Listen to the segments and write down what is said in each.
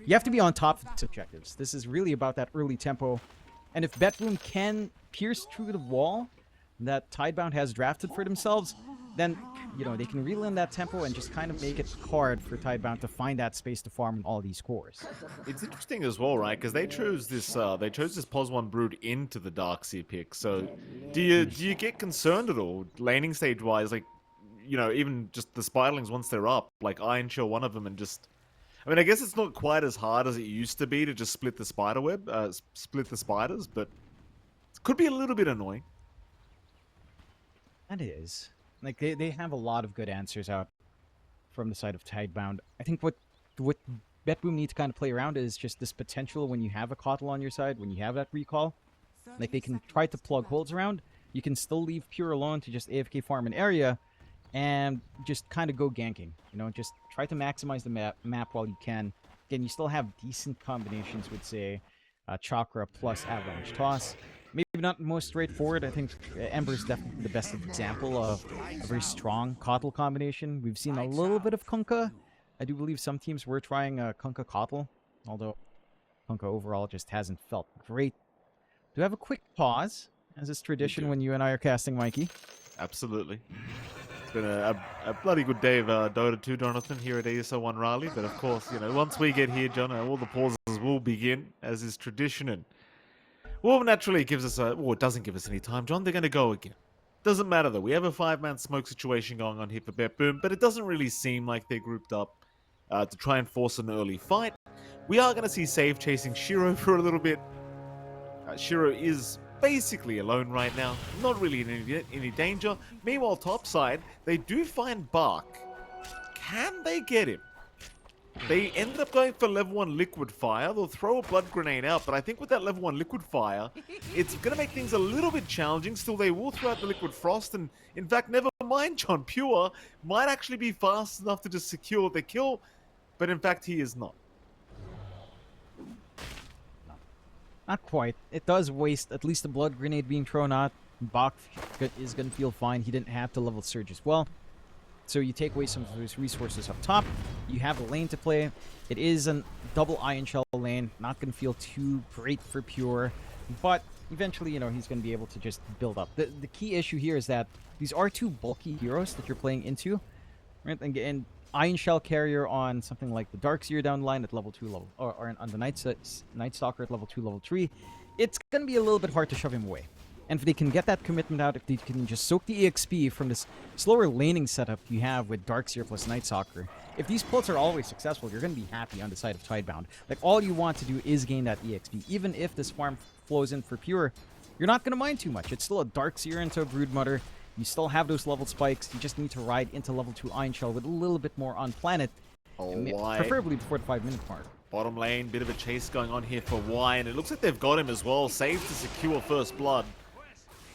You have to be on top of these objectives. This is really about that early tempo. And if BetBoom can pierce through the wall that Tidebound has drafted for themselves, then, you know, they can reel in that tempo and just kind of make it hard for Tidebound to find that space to farm in all these cores. It's interesting as well, right? Because they chose this Pos 1 Brood into the Darkseer pick. So do you get concerned at all, laning stage wise, like, you know, even just the Spiderlings once they're up, like Iron Shell one of them, and just, I mean, I guess it's not quite as hard as it used to be to just split the spiderweb, split the spiders, but it could be a little bit annoying. That is. Like, they have a lot of good answers out from the side of Tidebound. I think what BetBoom needs to kind of play around is just this potential when you have a Coddle on your side, when you have that recall. Like, they can try to plug holes around. You can still leave Pure alone to just AFK farm an area and just kind of go ganking. You know, just try to maximize the map while you can. Again, you still have decent combinations with, say, Chakra plus Avalanche Toss. Maybe not the most straightforward. I think Ember is definitely the best example of a very strong Coddle combination. We've seen a little bit of Kunkka. I do believe some teams were trying Kunkka Coddle, although Kunkka overall just hasn't felt great. Do we have a quick pause, as is tradition when you and I are casting, Mikey? Absolutely. It's been a bloody good day of Dota2, Jonathan, here at ESL One Raleigh. But of course, you know, once we get here, John, all the pauses will begin, as is tradition. And well, naturally, it gives us it doesn't give us any time, John. They're going to go again. Doesn't matter, though. We have a 5-man smoke situation going on here for BetBoom, but it doesn't really seem like they're grouped up to try and force an early fight. We are going to see Save chasing Shiro for a little bit. Shiro is basically alone right now, not really in any danger. Meanwhile, topside, they do find Bark. Can they get him? They ended up going for level 1 Liquid Fire. They'll throw a Blood Grenade out, but I think with that level 1 Liquid Fire, it's going to make things a little bit challenging. Still, they will throw out the Liquid Frost, and in fact, never mind, John, Pure might actually be fast enough to just secure the kill, but in fact, he is not. Not quite. It does waste at least the Blood Grenade being thrown out. Bach is going to feel fine. He didn't have to level Surge as well. So you take away some of those resources up top. You have a lane to play. It is a double Iron Shell lane. Not going to feel too great for Pure. But eventually, you know, he's going to be able to just build up. The key issue here is that these are two bulky heroes that you're playing into. Right? And Iron Shell carrier on something like the Darkseer down the line at level 2, or on the Night Stalker at level 2, level 3. It's going to be a little bit hard to shove him away. And if they can get that commitment out, if they can just soak the EXP from this slower laning setup you have with Darkseer plus Night Stalker, if these pulls are always successful, you're going to be happy on the side of Tidebound. Like, all you want to do is gain that EXP. Even if this farm flows in for Pure, you're not going to mind too much. It's still a Darkseer into a Broodmother. You still have those level spikes. You just need to ride into level 2 Iron Shell with a little bit more on planet. Preferably before the 5-minute mark. Bottom lane, bit of a chase going on here for Y, and it looks like they've got him as well. Saved to secure first blood.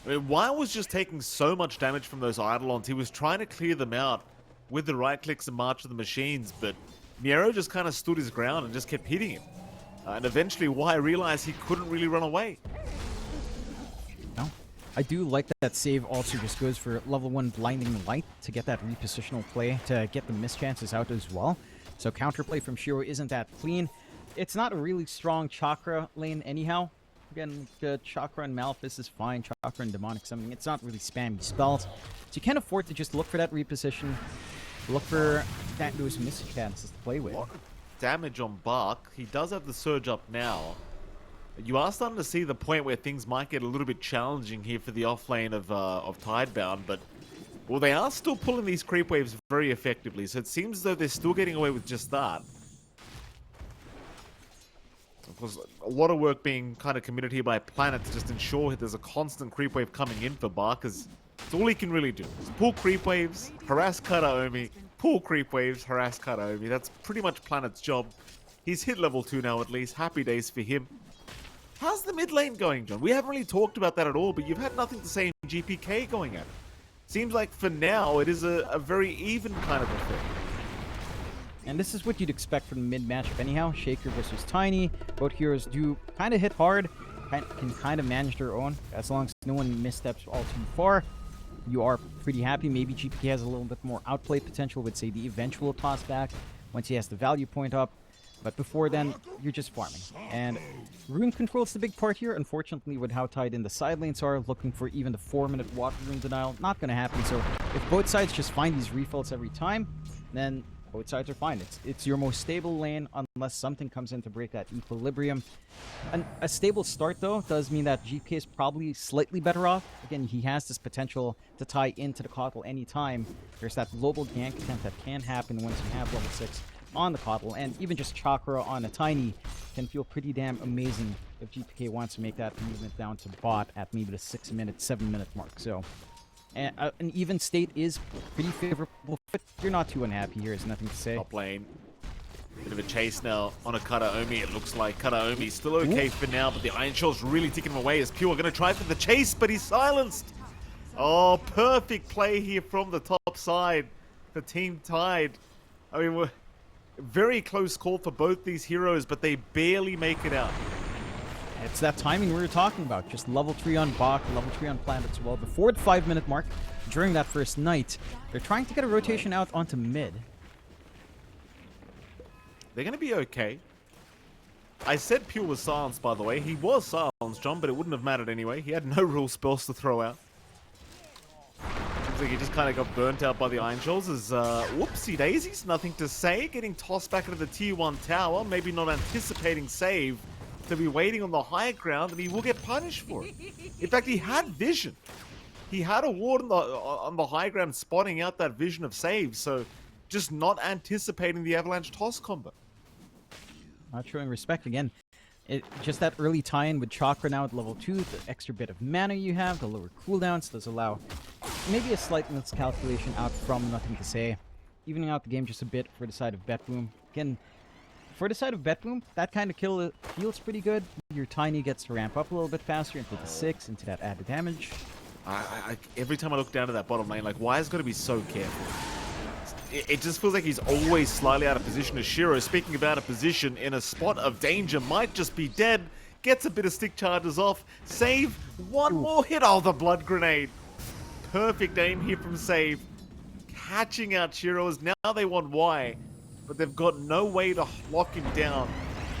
I mean, Y was just taking so much damage from those Eidolons. He was trying to clear them out with the right clicks and March of the Machines, but Miero just kind of stood his ground and just kept hitting him. And eventually Y realized he couldn't really run away. No. I do like that save also just goes for level 1 Blinding Light to get that repositional play, to get the mischances out as well. So counterplay from Shiro isn't that clean. It's not a really strong Chakra lane anyhow. Again, Chakra and Malefice is fine. Chakra and Demonic Summoning, it's not really spammy spells. So you can afford to just look for that reposition. Look for those mischances to play with. What damage on Bark. He does have the Surge up now. You are starting to see the point where things might get a little bit challenging here for the offlane of Tidebound, but well, they are still pulling these creep waves very effectively, so it seems as though they're still getting away with just that. Of course, a lot of work being kind of committed here by Planet to just ensure there's a constant creep wave coming in for Bark, because it's all he can really do. Just pull creep waves, harass Kataomi, pull creep waves, harass Kataomi. That's pretty much Planet's job. He's hit level 2 now at least. Happy days for him. How's the mid lane going, John? We haven't really talked about that at all, but you've had nothing to say in GPK going at it. Seems like for now, it is a very even kind of a thing. And this is what you'd expect from the mid matchup anyhow. Shaker versus Tiny. Both heroes do kind of hit hard, can kind of manage their own. As long as no one missteps all too far, you are pretty happy. Maybe GPK has a little bit more outplay potential with, say, the eventual toss back once he has the value point up. But before then, you're just farming. And rune control is the big part here. Unfortunately, with how tied in the side lanes are, looking for even the 4-minute water rune denial, not going to happen. So if both sides just find these refills every time, then both sides are fine. It's your most stable lane unless something comes in to break that equilibrium. A stable start, though, does mean that GPK is probably slightly better off. Again, he has this potential to tie into the Coddle anytime. There's that global gank attempt that can happen once you have level 6 on the Coddle, and even just Chakra on a Tiny can feel pretty damn amazing if GPK wants to make that movement down to bot at maybe the 6-minute, 7-minute mark. So an even state is pretty favorable, but you're not too unhappy here. There's nothing to say. Top lane. Bit of a chase now on a Kataomi. It looks like Kataomi's still okay for now, but the Iron Shell's really taking him away as Pure going to try for the chase, but he's silenced. Oh, perfect play here from the top side. The team tied. I mean, we're very close call for both these heroes, but they barely make it out. It's that timing we were talking about. Just level 3 on Bach, level 3 on Plant as well. Before the 5-minute mark, during that first night, they're trying to get a rotation out onto mid. They're going to be okay. I said Pure was silenced, by the way. He was silenced, John, but it wouldn't have mattered anyway. He had no real spells to throw out. Seems like he just kind of got burnt out by the Iron Shoals as, whoopsie daisies, nothing to say. Getting tossed back into the tier 1 tower, maybe not anticipating save. To be waiting on the high ground, and he will get punished for it. In fact, he had vision. He had a ward on the high ground spotting out that vision of save, so just not anticipating the Avalanche toss combo. Not showing respect again. Just that early tie-in with Chakra now at level 2, the extra bit of mana you have, the lower cooldowns does allow maybe a slight miscalculation out from nothing to say. Evening out the game just a bit for the side of BetBoom. Again, for the side of BetBoom, that kind of kill feels pretty good. Your Tiny gets to ramp up a little bit faster into the 6, into that added damage. Every time I look down to that bottom lane, like, why is got to be so careful? It just feels like he's always slightly out of position. As Shiro, speaking about a position in a spot of danger, might just be dead. Gets a bit of stick charges off. Save, one more hit. Oh, the blood grenade. Perfect aim here from Save. Catching out Shiro as now they want Y. But they've got no way to lock him down.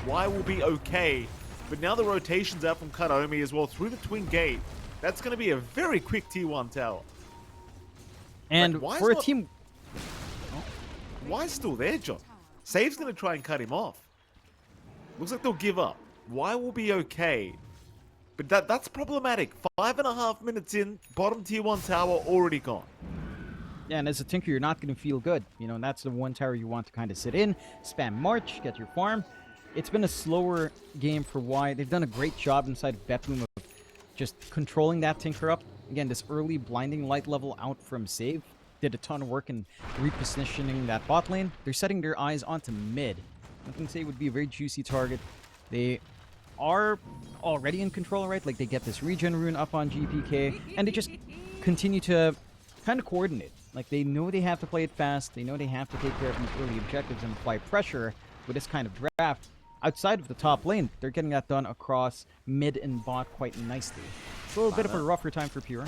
Y will be okay. But now the rotation's out from Kataomi as well through the twin gate. That's going to be a very quick T1 tower. And for a team... Y's still there, John. Save's going to try and cut him off. Looks like they'll give up. Y will be okay. But that's problematic. 5.5 minutes in, bottom tier 1 tower already gone. Yeah, and as a Tinker, you're not going to feel good. You know, and that's the one tower you want to kind of sit in, spam March, get your farm. It's been a slower game for Y. They've done a great job inside of BetBoom of just controlling that Tinker up. Again, this early blinding light level out from Save did a ton of work in repositioning that bot lane. They're setting their eyes onto mid. I think Save would be a very juicy target. They are already in control, right? Like, they get this regen rune up on GPK, and they just continue to kind of coordinate. Like, they know they have to play it fast. They know they have to take care of these early objectives and apply pressure with this kind of draft. Outside of the top lane, they're getting that done across mid and bot quite nicely. It's a little bit of a rougher time for Pure.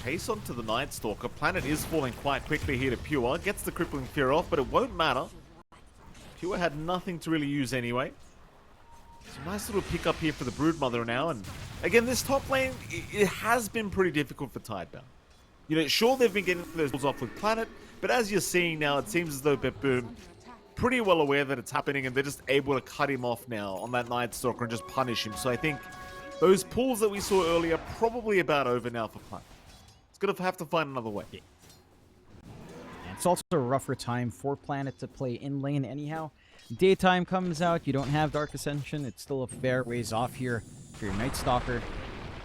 Chase onto the Night Stalker. Planet is falling quite quickly here to Pure. Gets the Crippling Fear off, but it won't matter. Pure had nothing to really use anyway. It's a nice little pick up here for the Broodmother now. And again, this top lane, it has been pretty difficult for Tidebound. You know, sure, they've been getting those balls off with Planet, but as you're seeing now, it seems as though BetBoom pretty well aware that it's happening, and they're just able to cut him off now on that Night Stalker and just punish him. So I think those pulls that we saw earlier are probably about over now for Planet. It's going to have to find another way. Yeah. And it's also a rougher time for Planet to play in lane anyhow. Daytime comes out, you don't have Dark Ascension, it's still a fair ways off here for your Night Stalker.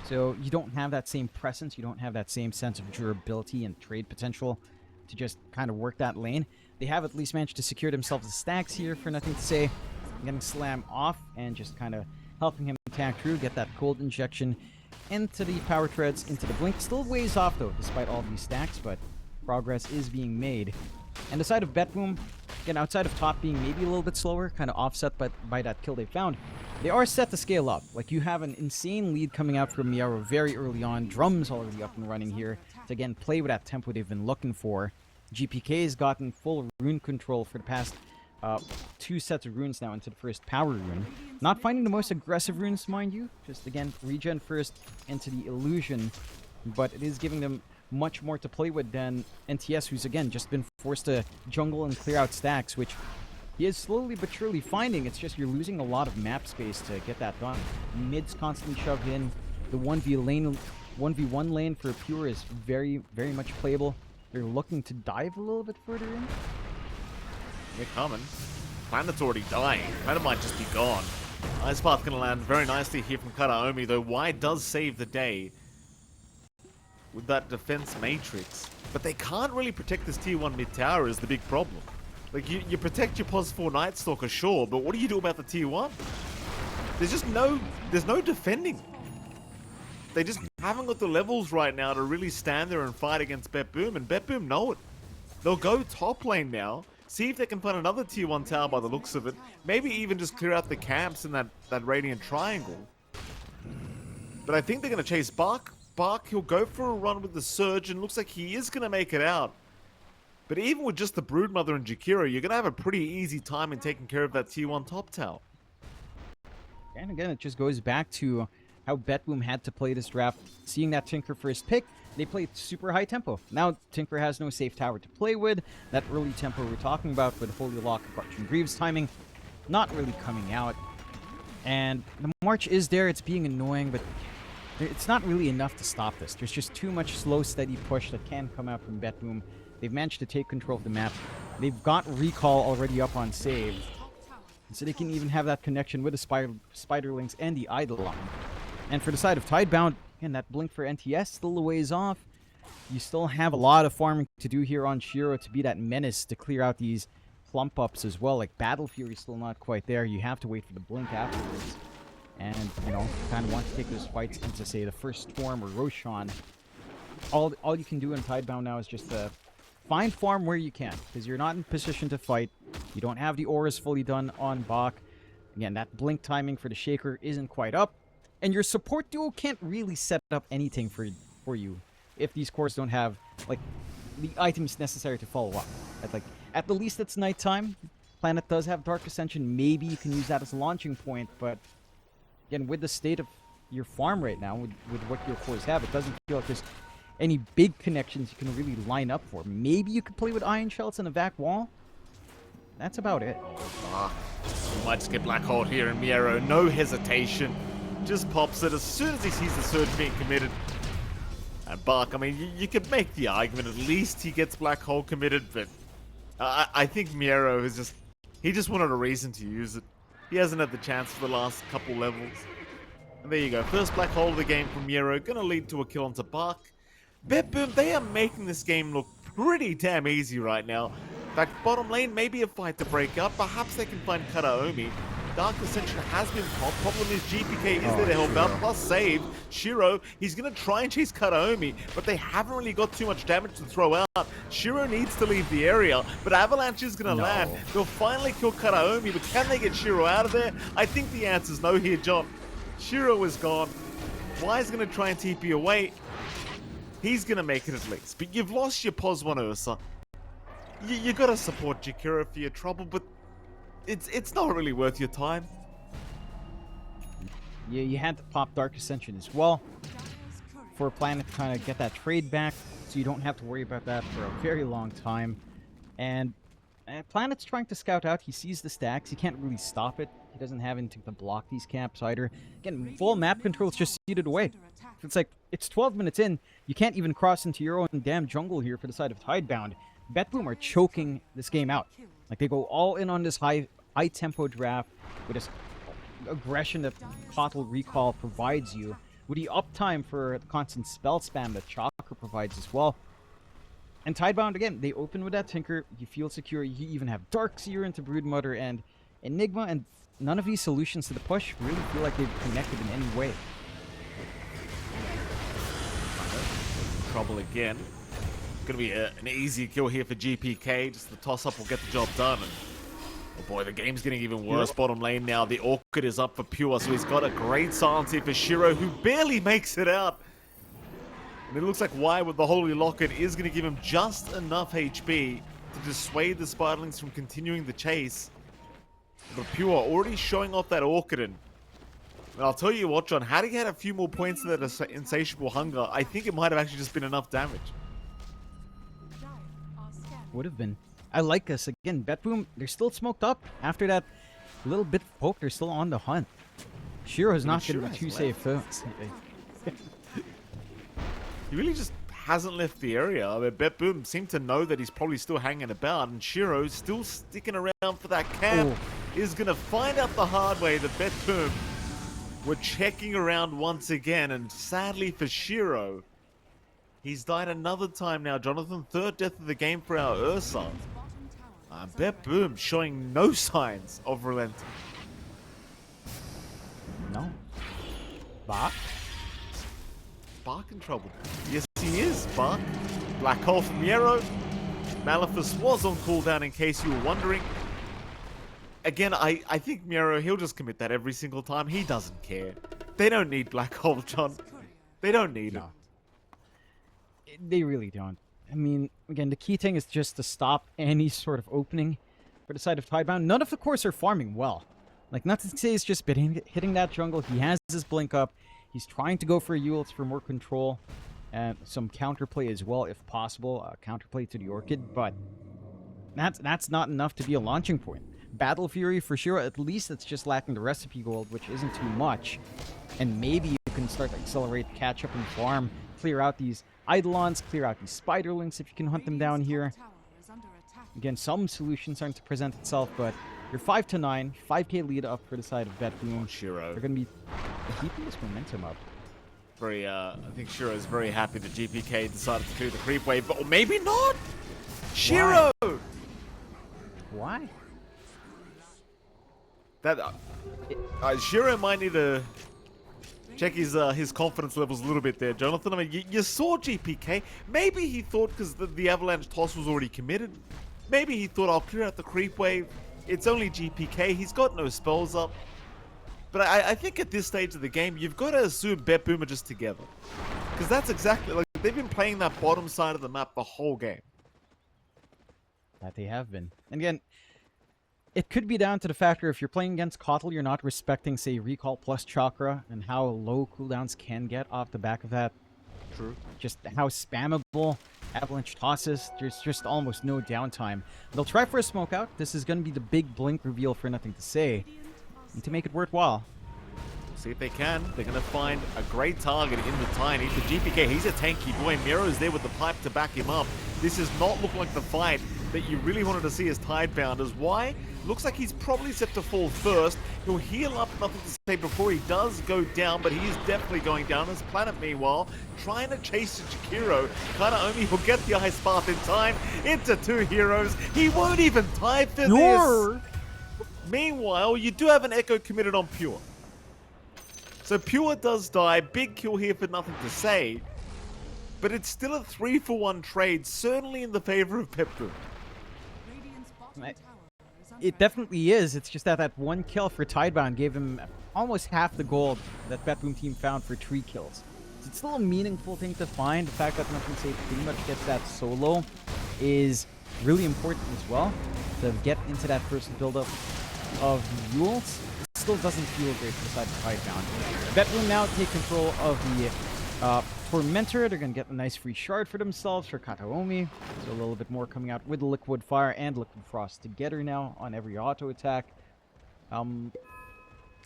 So you don't have that same presence, you don't have that same sense of durability and trade potential to just kind of work that lane. They have at least managed to secure themselves the stacks here for nothing to say. Getting Slam off and just kind of helping him attack through, get that cold injection into the power treads, into the blink. Still ways off though, despite all these stacks, but progress is being made. And the side of BetBoom, again, outside of top being maybe a little bit slower, kind of offset by that kill they found, they are set to scale up. Like, you have an insane lead coming out from Miaro very early on. Drum's already up and running here to, again, play with that tempo they've been looking for. GPK has gotten full rune control for the past 2 sets of runes now into the first power rune. Not finding the most aggressive runes, mind you. Just, again, regen first into the illusion. But it is giving them much more to play with than NTS, who's, again, just been forced to jungle and clear out stacks, which he is slowly but surely finding. It's just you're losing a lot of map space to get that done. Mid's constantly shoved in. The 1v1 lane for Pure is very, very much playable. They're looking to dive a little bit further in. They're coming. Planet's already dying. Planet might just be gone. Ice Path going to land very nicely here from Karaomi, though Wide does save the day with that defense matrix. But they can't really protect this tier 1 mid tower is the big problem. Like, you protect your pos 4 Night Stalker, sure, but what do you do about the tier 1? There's no defending. They just haven't got the levels right now to really stand there and fight against BetBoom, and BetBoom know it. They'll go top lane now, see if they can find another tier 1 tower by the looks of it, maybe even just clear out the camps in that Radiant Triangle. But I think they're going to chase Bark. Bark, he'll go for a run with the Surge, and looks like he is going to make it out. But even with just the Broodmother and Jakiro, you're going to have a pretty easy time in taking care of that tier 1 top tower. And again, it just goes back to how BetBoom had to play this draft. Seeing that Tinker first pick, they played super high tempo. Now Tinker has no safe tower to play with. That early tempo we're talking about with Holy Lock and Parching Greaves timing, not really coming out. And the March is there, it's being annoying, but it's not really enough to stop this. There's just too much slow, steady push that can come out from BetBoom. They've managed to take control of the map. They've got Recall already up on save. So they can even have that connection with the Spiderlings and the Eidolon. And for the side of Tidebound, again, that blink for NTS still a ways off. You still have a lot of farming to do here on Shiro to be that menace to clear out these plump ups as well. Like Battle Fury's still not quite there. You have to wait for the blink afterwards. And, you know, kind of want to take those fights into, say, the first Storm or Roshan. All you can do in Tidebound now is just find farm where you can, because you're not in position to fight. You don't have the auras fully done on Bach. Again, that blink timing for the Shaker isn't quite up. And your support duo can't really set up anything for you if these cores don't have, like, the items necessary to follow up. At the least it's nighttime. Planet does have Dark Ascension. Maybe you can use that as a launching point, but again, with the state of your farm right now, with what your cores have, it doesn't feel like there's any big connections you can really line up for. Maybe you could play with Iron Shells and a Vac Wall. That's about it. We might just get Black Hole here, and Miero, no hesitation, just pops it as soon as he sees the Surge being committed. And Bark, I mean, you could make the argument at least he gets Black Hole committed, but I think Miero is he just wanted a reason to use it. He hasn't had the chance for the last couple levels. And there you go, first Black Hole of the game from Miero, gonna lead to a kill onto Bark. BetBoom, they are making this game look pretty damn easy right now. In fact, bottom lane may be a fight to break up. Perhaps they can find Karaomi. Dark Ascension has been popped. Problem is GPK is there to help out, plus save. Shiro, he's going to try and chase Karaomi, but they haven't really got too much damage to throw out. Shiro needs to leave the area, but Avalanche is going to land. They'll finally kill Karaomi, but can they get Shiro out of there? I think the answer's no here, John. Shiro is gone. Why's going to try and TP away? He's going to make it at least. But you've lost your Pos 1 Ursa. You got to support Jakiro for your trouble, but it's not really worth your time. Yeah, you had to pop Dark Ascension as well for a Planet to kind of get that trade back, so you don't have to worry about that for a very long time. And Planet's trying to scout out. He sees the stacks. He can't really stop it. He doesn't have anything to block these camps either. Again, full map control is just seeded away. It's like, it's 12 minutes in. You can't even cross into your own damn jungle here for the side of Tidebound. BetBoom are choking this game out. Like, they go all in on this high tempo draft with this aggression that Pottle Recall provides you, with the uptime for the constant spell spam that Chakra provides as well. And Tidebound, again, they open with that Tinker. You feel secure. You even have Darkseer into Broodmother and Enigma, and none of these solutions to the push really feel like they've connected in any way. Trouble again. Gonna be an easy kill here for GPK. Just the toss-up will get the job done. And, oh boy, the game's getting even worse. Bottom lane now. The Orchid is up for Pure, so he's got a great silence here for Shiro, who barely makes it out. And it looks like Y with the Holy Locket is going to give him just enough HP to dissuade the Spiderlings from continuing the chase. But Pure already showing off that Orchidon. And I'll tell you what, John, had he had a few more points of that insatiable hunger, I think it might have actually just been enough damage. Would have been. I like this. Again, BetBoom, they're still smoked up. After that little bit of poke, they're still on the hunt. Shiro's not going to be too safe. He really just hasn't left the area. I mean, BetBoom seemed to know that he's probably still hanging about, and Shiro, still sticking around for that camp, is going to find out the hard way that BetBoom were checking around once again, and sadly for Shiro, he's died another time now, Jonathan. Third death of the game for our Ursa. BetBoom showing no signs of relenting. No. Bach? Bark in trouble. Yes, he is, Bark. Black Hole from Miero. Maleficus was on cooldown in case you were wondering. Again, I think Miero, he'll just commit that every single time. He doesn't care. They don't need Black Hole, John. They don't need it. They really don't. I mean, again, the key thing is just to stop any sort of opening for the side of Tidebound. None of the cores are farming well. Like, nothing to say he's just been hitting that jungle. He has his blink up. He's trying to go for Eul's for more control. And some counterplay as well, if possible. Counterplay to the Orchid, but that's not enough to be a launching point. Battle Fury for sure, at least it's just lacking the recipe gold, which isn't too much. And maybe you can start to accelerate, catch up, and farm. Clear out these Eidolons, clear out these Spiderlings if you can hunt them down here. Again, some solutions starting to present itself, but you're 5-9, 5k lead up for the side of BetBoom. Shiro. They're going to be keeping this momentum up. I think Shiro is very happy that GPK decided to clear the creep wave, but maybe not! Shiro! Why? That Shiro might need to check his confidence levels a little bit there, Jonathan. I mean, you saw GPK. Maybe he thought, because the Avalanche toss was already committed, maybe he thought, I'll clear out the creep wave. It's only GPK. He's got no spells up. But I think at this stage of the game, you've got to assume BetBoom are just together. Because that's exactly, like, they've been playing that bottom side of the map the whole game. That they have been. And again, it could be down to the factor if you're playing against Kotl, you're not respecting, say, Recall plus Chakra and how low cooldowns can get off the back of that. True. Just how spammable Avalanche tosses. There's just almost no downtime. They'll try for a smoke out. This is going to be the big blink reveal for Nothing to Say. And to make it worthwhile. See if they can. They're going to find a great target in the Tiny. The GPK, he's a tanky boy. Miro's there with the pipe to back him up. This does not look like the fight that you really wanted to see as Tidebounders. Why? Looks like he's probably set to fall first. He'll heal up, Nothing to Say, before he does go down, but he is definitely going down. As Planet, meanwhile, trying to chase Chikiro. Kanaomi will get the Ice Path in time into two heroes. He won't even tie for this. Meanwhile, you do have an Echo committed on Pure. So Pure does die. Big kill here for Nothing to Say. But it's still a 3-for-1 trade, certainly in the favor of BetBoom. It definitely is. It's just that one kill for Tidebound gave him almost half the gold that BetBoom team found for 3 kills. So it's still a meaningful thing to find. The fact that Nothing to Say pretty much gets that solo is really important as well. To get into that first build-up of Eul's, it still doesn't feel great for the side of Tidebound. BetBoom now take control of the Tormentor. They're going to get a nice free shard for themselves for Kataomi. So a little bit more coming out with Liquid Fire and Liquid Frost together now on every auto attack.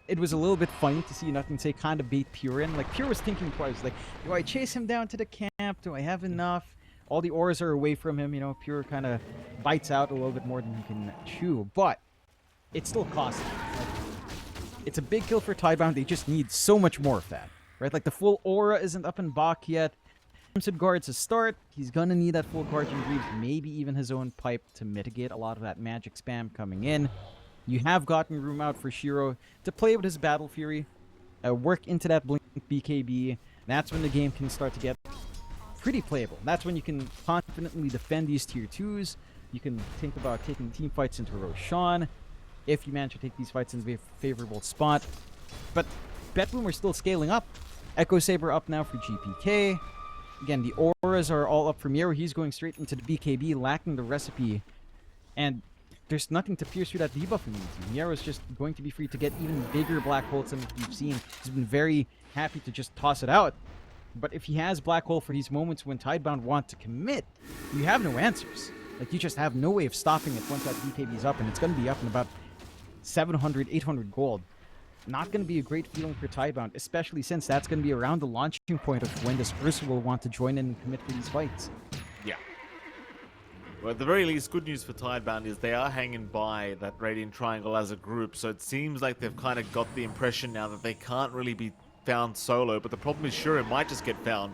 It was a little bit funny to see Nothing to Say kind of bait Pure in. Like, Pure was thinking twice, like, do I chase him down to the camp? Do I have enough? All the auras are away from him, you know. Pure kind of bites out a little bit more than he can chew. But it's still costly. Like, it's a big kill for Tidebound. They just need so much more of that. Right, like the full aura isn't up in Bach yet. Crimson Guard's a start. He's gonna need that full Guardian Greaves, maybe even his own pipe to mitigate a lot of that magic spam coming in. You have gotten room out for Shiro to play with his Battle Fury, work into that Blink BKB. That's when the game can start to get pretty playable. That's when you can confidently defend these tier 2s. You can think about taking team fights into Roshan if you manage to take these fights in a favorable spot. But BetBoom are still scaling up. Echo Saber up now for GPK. Again, the auras are all up for Miero. He's going straight into the BKB, lacking the recipe And there's nothing to pierce through that debuff immunity. Miero's just going to be free to get even bigger black holes than we've seen. He's been very happy to just toss it out. But if he has black hole for these moments when Tidebound want to commit, you have no answers. Like, you just have no way of stopping it once that BKB is up, and it's going to be up in about 700, 800 gold. Not going to be a great feeling for Tidebound, especially since that's going to be around the launching point of when this Ursa will want to join in and commit for these fights. Yeah. Well, at the very least, good news for Tidebound is they are hanging by that Radiant Triangle as a group, so it seems like they've kind of got the impression now that they can't really be found solo, but the problem is sure it might just get found.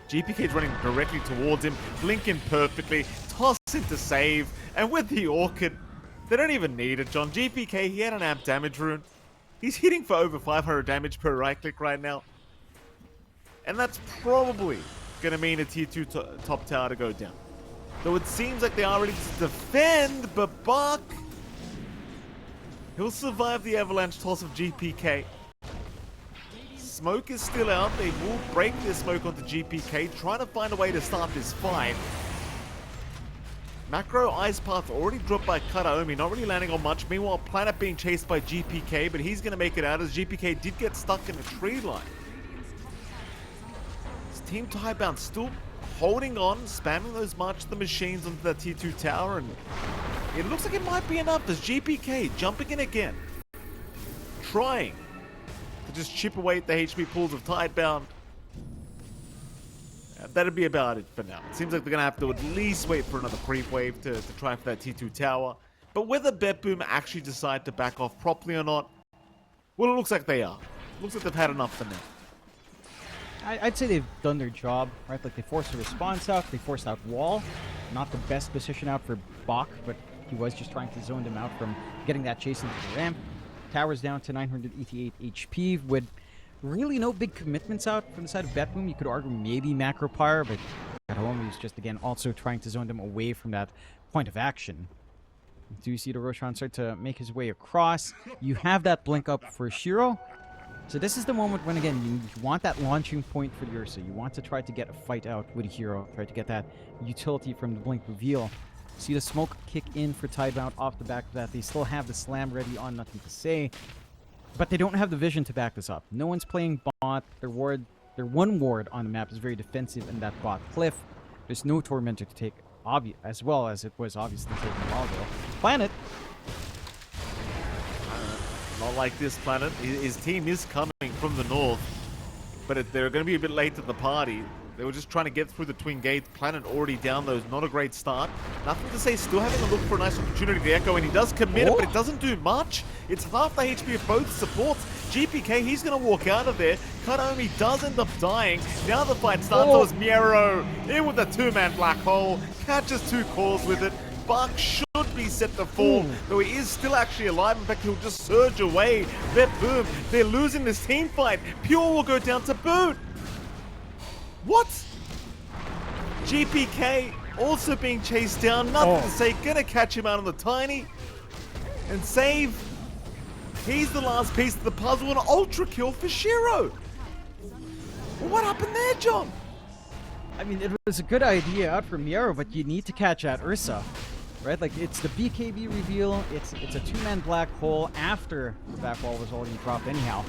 GPK's running directly towards him, blinking perfectly, toss into save, and with the Orchid, they don't even need it, John. GPK, he had an amp damage rune. He's hitting for over 500 damage per right click right now. And that's probably going to mean a tier 2 top tower to go down. Though it seems like they are ready to defend, but Bach, he'll survive the avalanche toss of GPK. Smoke is still out. They will break their smoke onto GPK, trying to find a way to start this fight. Macro Ice Path already dropped by Kataomi, not really landing on much. Meanwhile, Planet being chased by GPK, but he's going to make it out as GPK did get stuck in a tree line. His team Tidebound still holding on, spamming those March the Machines onto that tier 2 tower, and it looks like it might be enough as GPK jumping in again. Trying to just chip away at the HP pools of Tidebound. That'd be about it for now. It seems like they're going to have to at least wait for another creep wave to try for that T2 tower. But whether BetBoom actually decide to back off properly or not, well, it looks like they are. Looks like they've had enough for now. I'd say they've done their job, right? Like, they forced a response out, they forced out wall. Not the best position out for Bach, but he was just trying to zone them out from getting that chase into the ramp. Tower's down to 988 HP with really no big commitments out from the side of BetBoom. You could argue maybe Macro Pyre, but Kataomi is just, again, also trying to zone them away from that point of action. Do you see the Roshan start to make his way across? You have that blink up for Shiro. So this is the moment when, again, you want that launching point for the Ursa. You want to try to get a fight out with a hero. Try to get that utility from the blink reveal. See the smoke kick in for Tidebound off the back of that. They still have the slam ready on Nothing to Say. But they don't have the vision to back this up. No one's playing bot. Their one ward on the map is very defensive in that bot cliff. There's no Tormentor to take, as well as it was obviously taken a while ago. Planet. Not like this, Planet. His team is coming from the north, but they're going to be a bit late to the party. They were just trying to get through the twin gates. Planet already down those. Not a great start. Nothing to Say, still having a look for a nice opportunity to echo, and he does commit it, but it doesn't do much. It's half the HP of both supports. GPK, he's going to walk out of there. Kataomi does end up dying. Now the fight starts. That was Miero in with a two-man black hole. Catches two calls with it. Bach should be set to fall, though he is still actually alive. In fact, he'll just surge away. BetBoom, they're losing this team fight. Pure will go down to boot. What? GPK also being chased down. Nothing to Say, gonna catch him out on the tiny. And save. He's the last piece of the puzzle. An ultra kill for Shiro. Well, what happened there, John? I mean, it was a good idea out for Miero, but you need to catch out Ursa. Right? Like, it's the BKB reveal. It's a two-man black hole after the back wall was already dropped anyhow.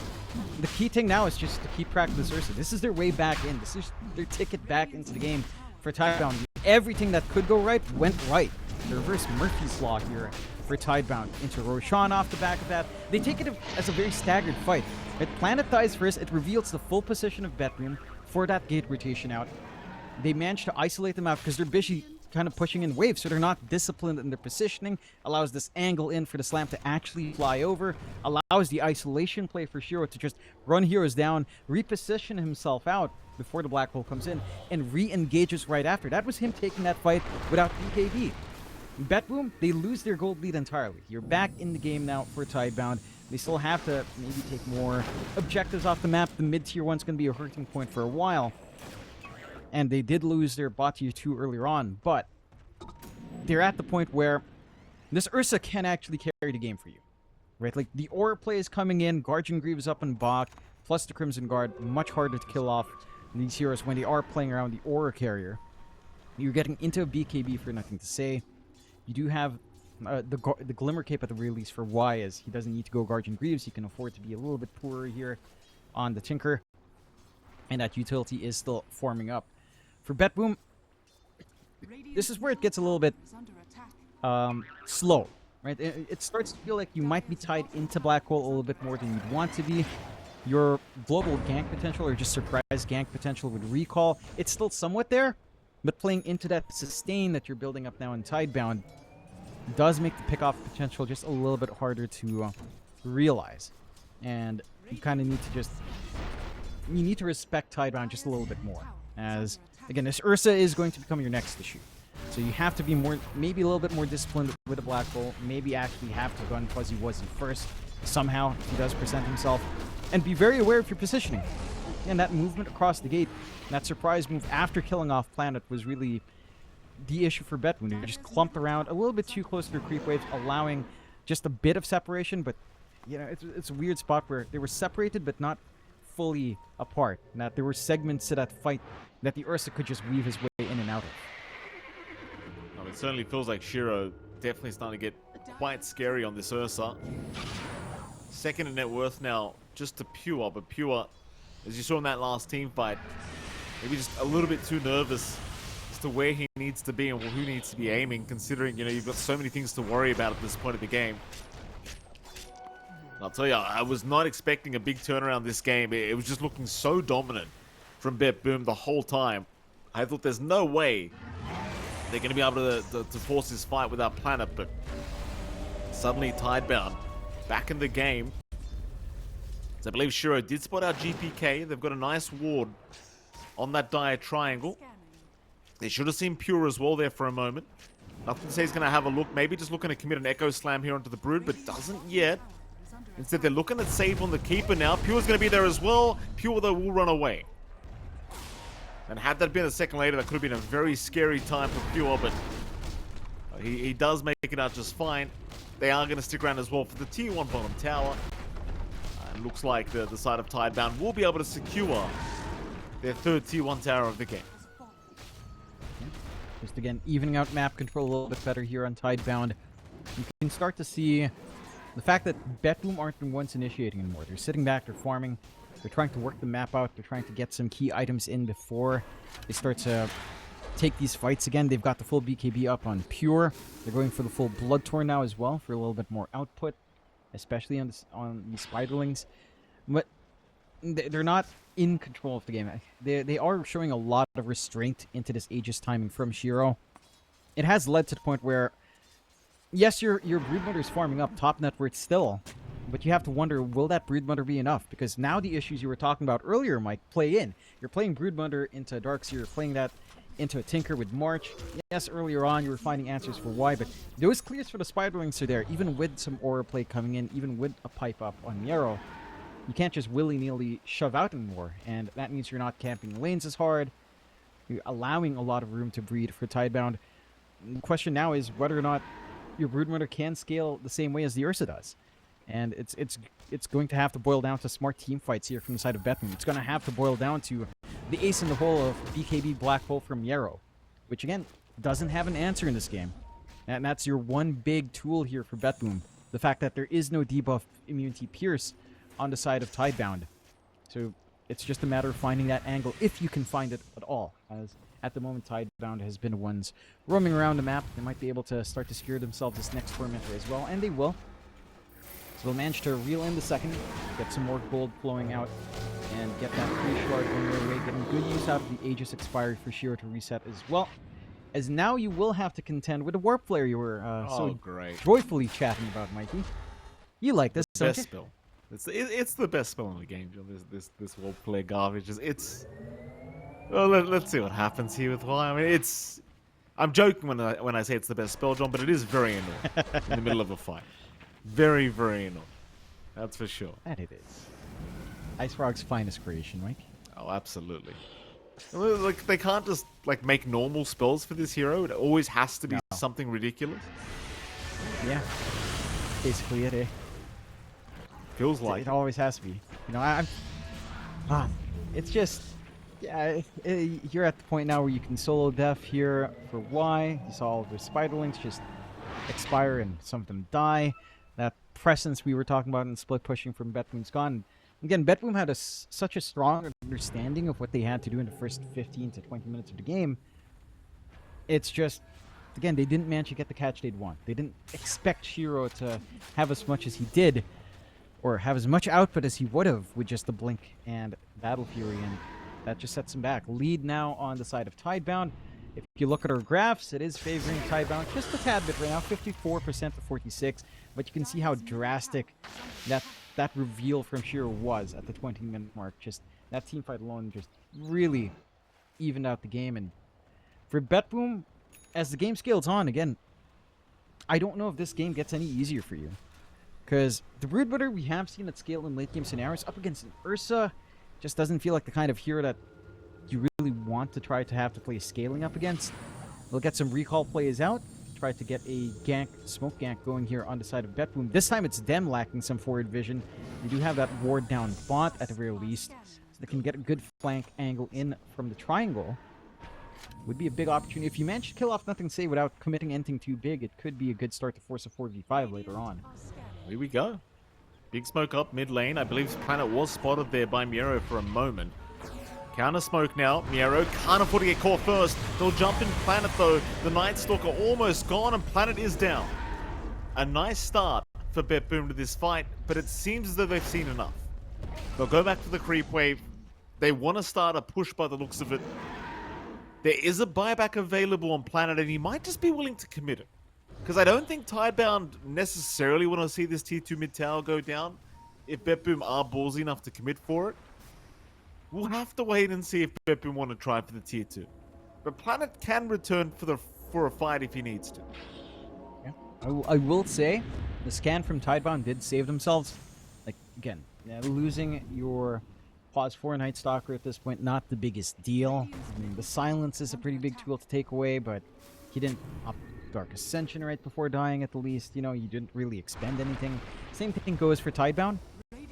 The key thing now is just to keep track of this Ursa. This is their way back in. This is their ticket back into the game for Tidebound. Everything that could go right went right. The reverse Murphy's Law here for Tidebound into Roshan off the back of that. They take it as a very staggered fight. If Planet dies first, it reveals the full position of BetBoom for that gate rotation out. They managed to isolate them out because they're busy kind of pushing in waves, so they're not disciplined in their positioning. Allows this angle in for the slam to actually fly over. Allows the isolation play for Shiro to just run heroes down, reposition himself out before the black hole comes in, and re-engages right after. That was him taking that fight without BKB. BetBoom, they lose their gold lead entirely. You're back in the game now for Tidebound. They still have to maybe take more objectives off the map. The mid-tier one's going to be a hurting point for a while. And they did lose their bot tier 2 earlier on, but they're at the point where this Ursa can actually carry the game for you. Right? Like, the aura play is coming in, Guardian Greaves up in Bach, plus the Crimson Guard, much harder to kill off these heroes when they are playing around the aura carrier. You're getting into a BKB for Nothing to Say. You do have the Glimmer Cape at the release for Y is he doesn't need to go Guardian Greaves. He can afford to be a little bit poorer here on the Tinker. And that utility is still forming up. For BetBoom, this is where it gets a little bit slow, right? It starts to feel like you might be tied into Black Hole a little bit more than you'd want to be. Your global gank potential or just surprise gank potential with Recall, it's still somewhat there, but playing into that sustain that you're building up now in Tidebound does make the pick-off potential just a little bit harder to realize. And you kind of need to just... You need to respect Tidebound just a little bit more. As, again, this Ursa is going to become your next issue. So you have to be more, maybe a little bit more disciplined with a Black Hole. Maybe actually have to gun Fuzzy Wuzzy first. Somehow, if he does present himself. And be very aware of your positioning. And that movement across the gate, that surprise move after killing off Planet was really the issue for BetBoom. They just clumped around a little bit too close to their creep waves, allowing just a bit of separation. But, you know, it's a weird spot where they were separated but not fully apart. And that there were segments to that fight that the Ursa could just weave his way in and out of. Well, it certainly feels like Shiro definitely starting to get quite scary on this Ursa. Second in net worth now, just to Pure, but Pure, as you saw in that last team fight, maybe just a little bit too nervous as to where he needs to be and who needs to be aiming, considering, you know, you've got so many things to worry about at this point of the game. I'll tell you, I was not expecting a big turnaround this game. It was just looking so dominant from BetBoom the whole time. I thought there's no way they're going to be able to force this fight without Planet, but suddenly Tidebound back in the game. So I believe Shiro did spot out GPK. They've got a nice ward on that dire triangle. They should have seen Pure as well there for a moment. Nothing to say he's going to have a look. Maybe just looking to commit an Echo Slam here onto the Brood, but doesn't yet. Instead, they're looking at save on the Keeper now. Pure's going to be there as well. Pure, though, will run away. And had that been a second later, that could have been a very scary time for Pure, but he does make it out just fine. They are going to stick around as well for the Tier 1 bottom tower. It looks like the side of Tidebound will be able to secure their third Tier 1 tower of the game. Just again, evening out map control a little bit better here on Tidebound. You can start to see the fact that BetBoom aren't the ones initiating anymore. They're sitting back, they're farming, they're trying to work the map out, they're trying to get some key items in before they start to take these fights again. They've got the full BKB up on Pure. They're going for the full Bloodtorn now as well for a little bit more output, especially on the Spiderlings. But they're not in control of the game. They are showing a lot of restraint into this Aegis timing from Shiro. It has led to the point where, yes, your Broodmother is farming up top net worth still, but you have to wonder, will that Broodmother be enough? Because now the issues you were talking about earlier, Mike, play in. You're playing Broodmother into Darkseer, you're playing that into a Tinker with March. Yes, earlier on you were finding answers for why, but those clears for the Spiderlings are there, even with some aura play coming in, even with a pipe up on Yarrow. You can't just willy-nilly shove out anymore, and that means you're not camping lanes as hard. You're allowing a lot of room to breed for Tidebound. The question now is whether or not your Broodmother can scale the same way as the Ursa does. And it's going to have to boil down to smart team fights here from the side of BetBoom. It's going to have to boil down to the ace in the hole of BKB Black Hole from Yarrow, which again doesn't have an answer in this game. And that's your one big tool here for BetBoom. The fact that there is no debuff immunity pierce on the side of Tidebound. So it's just a matter of finding that angle, if you can find it at all. As at the moment, Tidebound has been the ones roaming around the map. They might be able to start to secure themselves this next Tormentor as well, and they will. So they'll manage to reel in the second, get some more gold flowing out, and get that free shard going their way, getting good use out of the Aegis expiry for Shiro to reset as well. As now you will have to contend with the Warp Flare you were great. joyfully chatting about, Mikey. You like this, don't Best you? spell. It's the best spell in the game, John. This Warp Flare garbage. Well, let's see what happens here with why. I mean, I'm joking when I say it's the best spell, John, but it is very annoying in the middle of a fight. Very, very annoying. That's for sure. That it is. Ice Frog's finest creation, Mike. Oh, absolutely. Like, they can't just like make normal spells for this hero. It always has to be something ridiculous. Yeah. Basically it, eh? Feels like it always has to be. You know, it's just, yeah, you're at the point now where you can solo def here for Y. You saw all the Spiderlings just expire and some of them die. That presence we were talking about in split pushing from BetBoom's gone. Again, BetBoom had such a strong understanding of what they had to do in the first 15 to 20 minutes of the game. It's just, again, they didn't manage to get the catch they'd want. They didn't expect Shiro to have as much as he did, or have as much output as he would have with just the Blink and Battle Fury, and that just sets him back. Lead now on the side of Tidebound. If you look at our graphs, it is favoring Tidebound just a tad bit right now, 54% to 46, but you can see how drastic that reveal from Shiro was at the 20-minute mark. Just that team fight alone just really evened out the game. And for BetBoom, as the game scales on, again, I don't know if this game gets any easier for you. Because the Broodbutter we have seen it scale in late game scenarios up against an Ursa just doesn't feel like the kind of hero that you really want to try to have to play scaling up against. We'll get some recall plays out. Try to get a gank, smoke gank going here on the side of BetBoom. This time it's them lacking some forward vision. They do have that ward down bot at the very least, so they can get a good flank angle in from the triangle. Would be a big opportunity. If you manage to kill off Nothing Say without committing anything too big, it could be a good start to force a 4v5 later on. Here we go. Big smoke up mid lane. I believe Planet was spotted there by Miero for a moment. Counter smoke now. Miero can't afford to get caught first. They'll jump in Planet though. The Night Stalker almost gone and Planet is down. A nice start for BetBoom to this fight, but it seems as though they've seen enough. They'll go back to the creep wave. They want to start a push by the looks of it. There is a buyback available on Planet and he might just be willing to commit it. Because I don't think Tidebound necessarily want to see this tier 2 mid tower go down. If BetBoom are ballsy enough to commit for it. We'll have to wait and see if BetBoom want to try for the tier 2. But Planet can return for a fight if he needs to. Yeah. I will say, the scan from Tidebound did save themselves. Like, again, losing your Pause 4 Night Stalker at this point, not the biggest deal. I mean, the silence is a pretty big tool to take away, but he didn't up Dark Ascension right before dying at the least. You know, you didn't really expend anything. Same thing goes for Tidebound.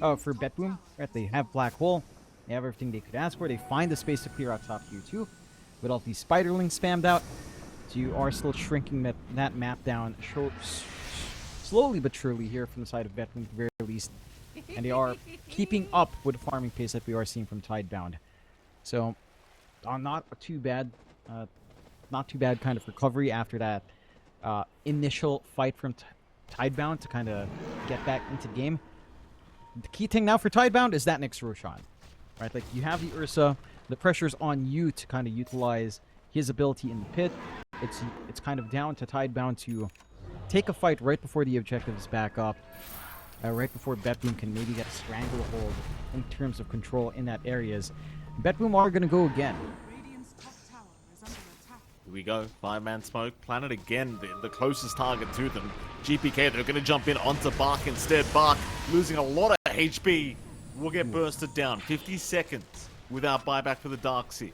Oh, for BetBoom, right? They have Black Hole. They have everything they could ask for. They find the space to clear out top tier 2. With all these spiderlings spammed out. So you are still shrinking that map down slowly but surely here from the side of BetBoom at the very least. And they are keeping up with the farming pace that we are seeing from Tidebound. So, not too bad kind of recovery after that initial fight from Tidebound to kind of get back into game. The key thing now for Tidebound is that next Roshan. Right, like you have the Ursa, the pressure's on you to kind of utilize his ability in the pit. It's kind of down to Tidebound to take a fight right before the objective is back up, right before BetBoom can maybe get a stranglehold in terms of control in that areas. BetBoom are going to go again. Here we go. 5-man smoke. Planet again, the closest target to them. GPK, they're going to jump in onto Bark instead. Bark losing a lot of HP. Will get bursted down. 50 seconds without buyback for the Darkseer.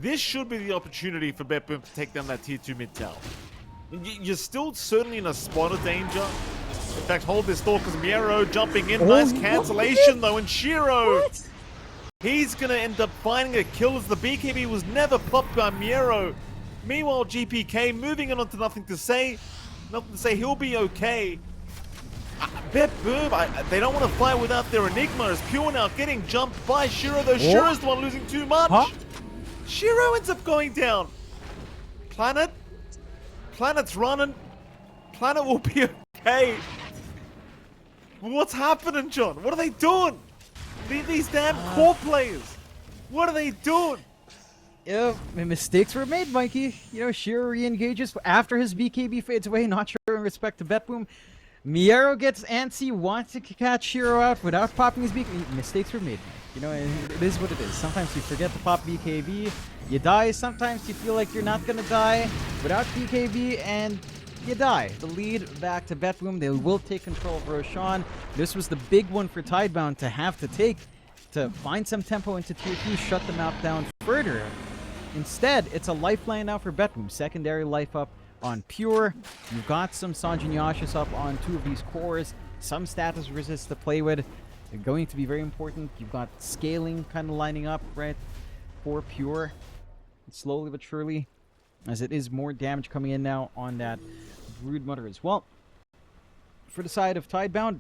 This should be the opportunity for BetBoom to take down that tier 2 mid tower. You're still certainly in a spot of danger. In fact, hold this thought because Miero jumping in. Nice cancellation though, and Shiro. What? He's going to end up finding a kill as the BKB was never popped by Miero. Meanwhile, GPK moving on to Nothing to Say. Nothing to Say, he'll be okay. BetBoom, they don't want to fight without their Enigma. As Pure now getting jumped by Shiro, though Shiro's the one losing too much. Huh? Shiro ends up going down. Planet's running. Planet will be okay. What's happening, John? What are they doing? These damn core players. What are they doing? Yeah, mistakes were made, Mikey. You know, Shiro re-engages after his BKB fades away, not showing respect to BetBoom. Miero gets antsy, wants to catch Shiro out without popping his BKB. Mistakes were made, Mike. You know, it is what it is. Sometimes you forget to pop BKB, you die. Sometimes you feel like you're not gonna die without BKB, and you die. The lead back to BetBoom. They will take control of Roshan. This was the big one for Tidebound to have to take to find some tempo into tier 2, shut the map down further. Instead, it's a lifeline now for BetBoom. Secondary life up on Pure. You've got some Sanjin Yashis up on 2 of these cores. Some status resists to play with. They're going to be very important. You've got scaling kind of lining up, right, for Pure. Slowly but surely. as it is more damage coming in now on that Broodmother as well. For the side of Tidebound,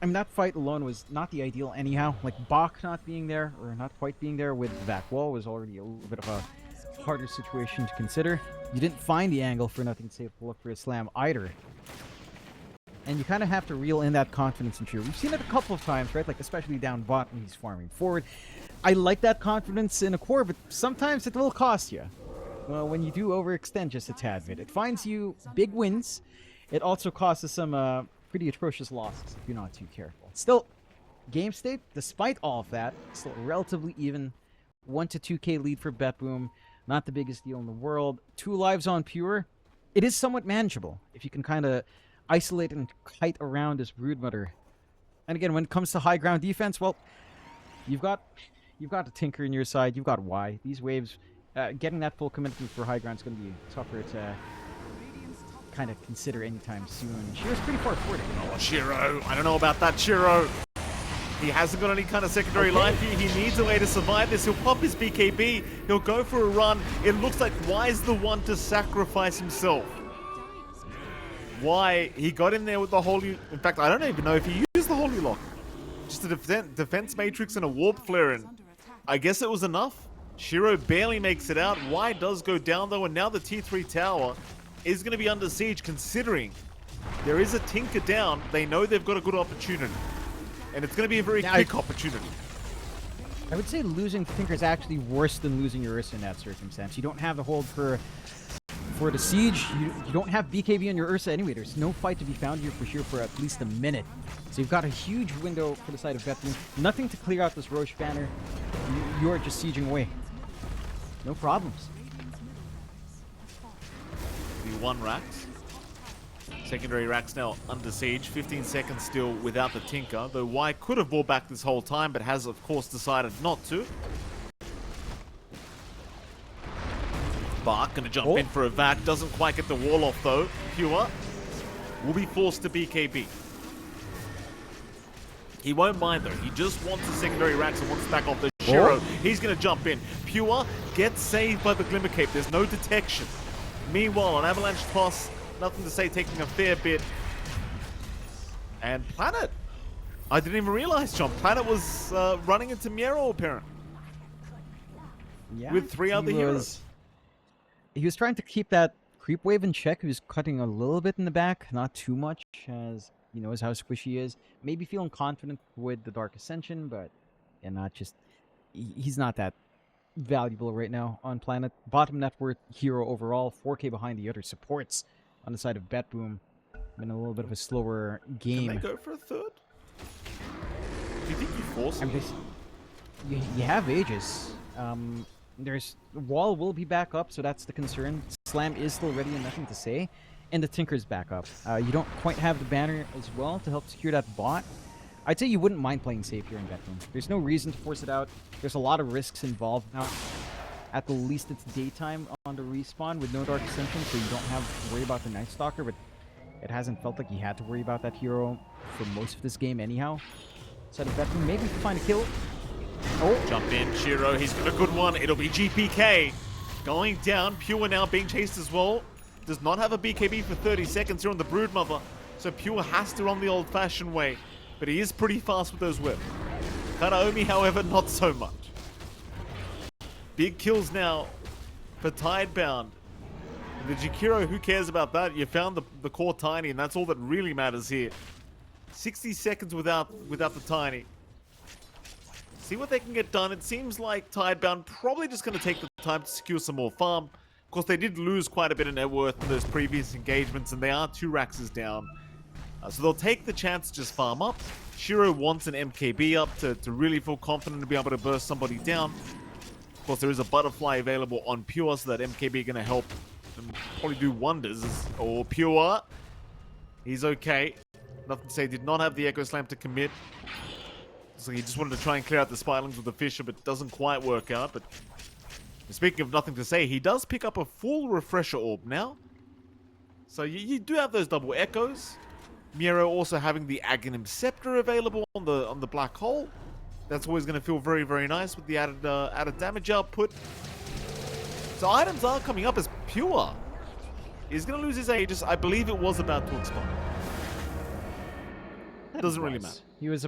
I mean, that fight alone was not the ideal anyhow. Like, Bach not being there, or not quite being there with back wall was already a little bit of a harder situation to consider. You didn't find the angle for Nothing to Say to look for a slam either. And you kind of have to reel in that confidence in Shiro. We've seen it a couple of times, right? Like, especially down bot when he's farming forward. I like that confidence in a core, but sometimes it will cost you. When you do overextend just a tad bit. It finds you big wins. It also causes some pretty atrocious losses if you're not too careful. Still, game state, despite all of that, still relatively even. 1 to 2k lead for BetBoom. Not the biggest deal in the world. 2 lives on Pure. It is somewhat manageable if you can kind of isolate and kite around this Broodmother. And again, when it comes to high ground defense, well, you've got a Tinker in your side. You've got Y. These waves, getting that full commitment for high ground is going to be tougher to kind of consider anytime soon. Shiro's pretty far forward. Oh, Shiro. I don't know about that, Shiro. He hasn't got any kind of secondary life here. He needs a way to survive this. He'll pop his BKB. He'll go for a run. It looks like Y's the one to sacrifice himself. Y, he got in there with the Holy... In fact, I don't even know if he used the Holy Lock. Just a defense matrix and a Warp Flare, and I guess it was enough. Shiro barely makes it out. Y does go down, though, and now the T3 tower is going to be under siege, considering there is a Tinker down. They know they've got a good opportunity. And it's going to be a very quick opportunity. I would say losing Tinker is actually worse than losing your Ursa in that circumstance. You don't have the hold for the siege. You don't have BKB on your Ursa anyway. There's no fight to be found here for at least a minute. So you've got a huge window for the side of BetBoom. Nothing to clear out this Roche banner. You're just sieging away. No problems. The 1 racks. Secondary racks now under siege. 15 seconds still without the Tinker. Though Y could have brought back this whole time, but has of course decided not to. Bark gonna jump in for a vac. Doesn't quite get the wall off though. Pure will be forced to BKB. He won't mind though. He just wants the secondary racks and wants to back off the Shiro. He's gonna jump in. Pure gets saved by the Glimmer Cape. There's no detection. Meanwhile, an Avalanche toss. Nothing to say, taking a fair bit. And Planet. I didn't even realize, John. Planet was running into Miero, apparently. Yeah, with 3 other heroes. He was trying to keep that creep wave in check. He was cutting a little bit in the back, not too much, as he knows how squishy he is. Maybe feeling confident with the Dark Ascension, but not just... He's not that valuable right now on Planet. Bottom net worth hero overall, 4k behind the other supports. On the side of BetBoom, been a little bit of a slower game. Can they go for a third? Do you think you force him? You have Aegis. There's wall will be back up, so that's the concern. Slam is still ready and Nothing to Say, and the Tinker's back up. You don't quite have the banner as well to help secure that bot. I'd say you wouldn't mind playing safe here in BetBoom. There's no reason to force it out. There's a lot of risks involved now. At the least, it's daytime on the respawn with no Dark Ascension, so you don't have to worry about the Night Stalker, but it hasn't felt like you had to worry about that hero for most of this game anyhow. So the BetBoom, maybe to find a kill. Jump in, Shiro. He's got a good one. It'll be GPK. Going down. Pure now being chased as well. Does not have a BKB for 30 seconds here on the Broodmother, so Pure has to run the old-fashioned way, but he is pretty fast with those whips. Kanaomi, however, not so much. Big kills now for Tidebound. The Jakiro, who cares about that? You found the core Tiny, and that's all that really matters here. 60 seconds without the Tiny. See what they can get done. It seems like Tidebound probably just going to take the time to secure some more farm. Of course, they did lose quite a bit of net worth in those previous engagements, and they are 2 racks down. So they'll take the chance to just farm up. Shiro wants an MKB up to really feel confident to be able to burst somebody down. Of course, there is a butterfly available on Pure, so that MKB going to help and probably do wonders. Or Pure, he's okay. Nothing to Say, did not have the Echo Slam to commit. So he just wanted to try and clear out the Spirelings with the Fisher, but doesn't quite work out. But speaking of Nothing to Say, he does pick up a full Refresher Orb now. So you do have those double Echoes. Miero also having the Aghanim Scepter available on the Black Hole. That's always going to feel very, very nice with the added damage output. So items are coming up as Pure. He's going to lose his Aegis. I believe it was about to expire. It doesn't really matter. He was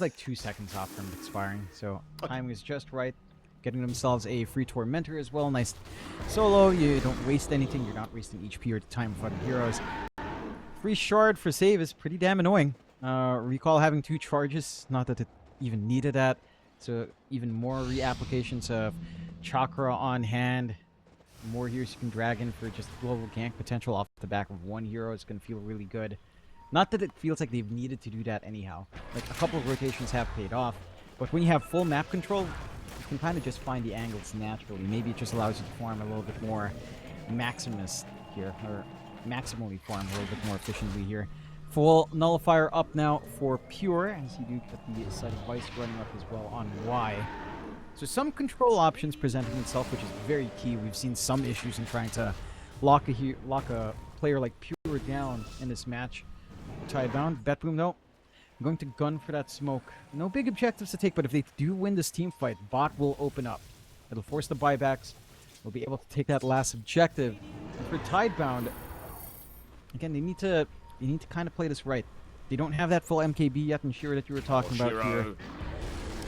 like 2 seconds off from expiring, so time was just right. Getting themselves a free Tormentor as well. Nice solo. You don't waste anything. You're not wasting HP or time with other heroes. Free Shard for save is pretty damn annoying. Recall having 2 charges. Not that it even needed that. So even more reapplications of Chakra on hand. More heroes you can drag in for just global gank potential off the back of 1 hero. It's going to feel really good. Not that it feels like they've needed to do that anyhow. Like, a couple of rotations have paid off. But when you have full map control, you can kind of just find the angles naturally. Maybe it just allows you to farm a little bit more Maximus here. Or maximally farm a little bit more efficiently here. Full Nullifier up now for Pure. As you do get the Sight of Vice running up as well on Y. So some control options presenting itself, which is very key. We've seen some issues in trying to lock a player like Pure down in this match. Tidebound, BetBoom though. I'm going to gun for that smoke. No big objectives to take, but if they do win this team fight, bot will open up. It'll force the buybacks. We'll be able to take that last objective. And for Tidebound, again, they need to kind of play this right. They don't have that full MKB yet, and Shiro that you were talking about here.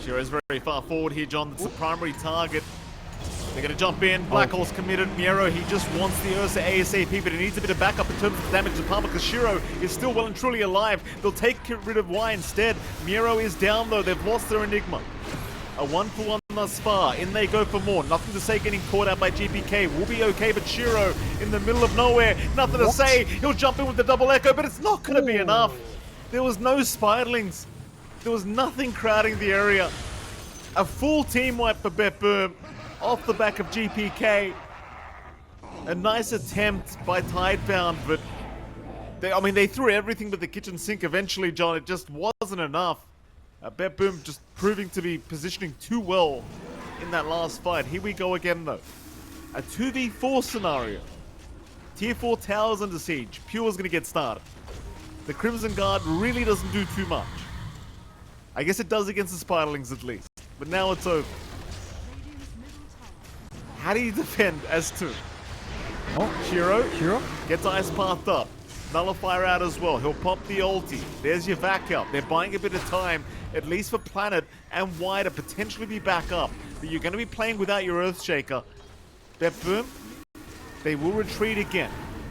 Shiro's very far forward here, John. That's the primary target. They're going to jump in. Black Horse committed. Miero, he just wants the Ursa ASAP, but he needs a bit of backup in terms of the damage to Palmer because Shiro is still well and truly alive. They'll take rid of Y instead. Miero is down though. They've lost their Enigma. A 1-for-1 thus far. In they go for more. Nothing to say getting caught out by GPK. Will be okay, but Shiro in the middle of nowhere. Nothing to say. He'll jump in with the double echo, but it's not going to be enough. There was no Spiderlings. There was nothing crowding the area. A full team wipe for BetBoom off the back of GPK. A nice attempt by Tidebound, but they threw everything but the kitchen sink eventually, John. It just wasn't enough. BetBoom just proving to be positioning too well in that last fight. Here we go again, though. A 2v4 scenario. Tier 4 towers under siege. Pure's going to get started. The Crimson Guard really doesn't do too much. I guess it does against the Spiderlings at least. But now it's over. How do you defend as 2? Oh, Shiro gets Ice Pathed up. Nullifier out as well. He'll pop the ulti. There's your back up. They're buying a bit of time, at least for Planet and Y to potentially be back up. But you're going to be playing without your Earthshaker. BetBoom, they will retreat again.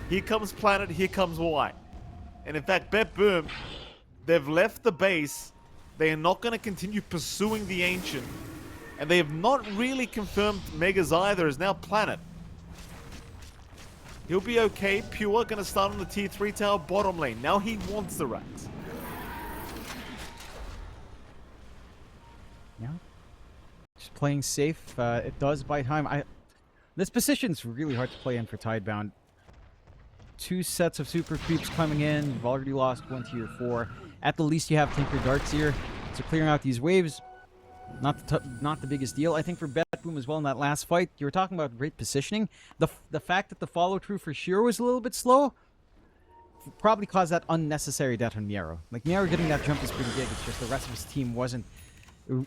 Here comes Planet, here comes Y. And in fact, BetBoom, they've left the base. They are not going to continue pursuing the Ancient. And they have not really confirmed Megas either, as now Planet. He'll be okay. Pure going to start on the tier 3 tower bottom lane. Now he wants the racks. Yeah. Just playing safe. It does buy time. This position's really hard to play in for Tidebound. 2 sets of super creeps coming in. You've already lost 1 tier 4. At the least, you have Tinker Darts here. So clearing out these waves, not the biggest deal. I think for BetBoom as well in that last fight, you were talking about great positioning. The fact that the follow-through for Shiro was a little bit slow probably caused that unnecessary death on Miero. Like, Miero getting that jump is pretty big. It's just the rest of his team wasn't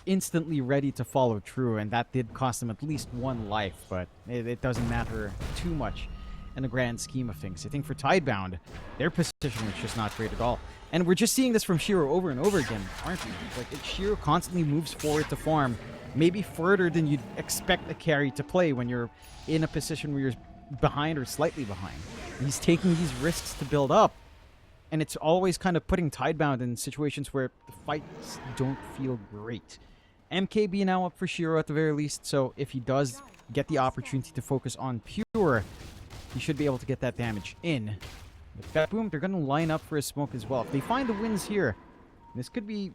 instantly ready to follow through, and that did cost him at least 1 life, but it doesn't matter too much in the grand scheme of things. I think for Tidebound, their positioning is just not great at all. And we're just seeing this from Shiro over and over again, aren't we? Like, Shiro constantly moves forward to farm, maybe further than you'd expect a carry to play when you're in a position where you're behind or slightly behind. He's taking these risks to build up, and it's always kind of putting Tidebound in situations where the fights don't feel great. MKB now up for Shiro at the very least, so if he does get the opportunity to focus on Pure, he should be able to get that damage in. With BetBoom, they're going to line up for a smoke as well. If they find the wins here, this could be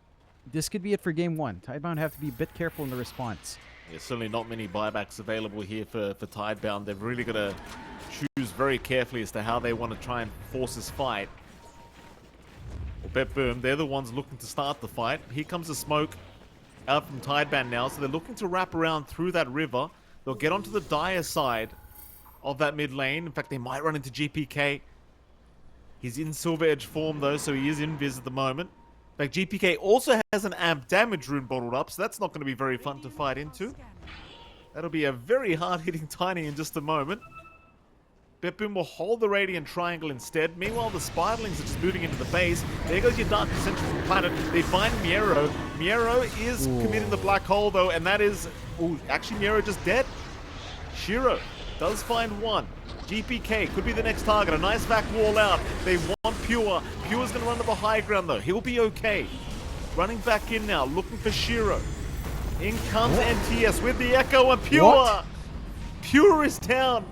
it for game 1. Tidebound have to be a bit careful in the response. There's certainly not many buybacks available here for Tidebound. They've really got to choose very carefully as to how they want to try and force this fight. Well, BetBoom, they're the ones looking to start the fight. Here comes the smoke out from Tidebound now, so they're looking to wrap around through that river. They'll get onto the dire side of that mid lane. In fact, they might run into GPK. He's in Silver Edge form though, so he is invis at the moment. In fact, GPK also has an amp damage rune bottled up, so that's not going to be very fun to fight into. That'll be a very hard-hitting Tiny in just a moment. BetBoom will hold the Radiant Triangle instead. Meanwhile, the Spiderlings are just moving into the base. There goes your Dark Descent from Planet. They find Miero. Miero is committing the Black Hole, though, and that is... Ooh, actually, Miero just dead. Shiro does find one. GPK could be the next target. A nice back wall out. They want Pure. Pure's going to run to the high ground, though. He'll be okay. Running back in now, looking for Shiro. In comes NTS with the Echo and Pure. What? Pure is down.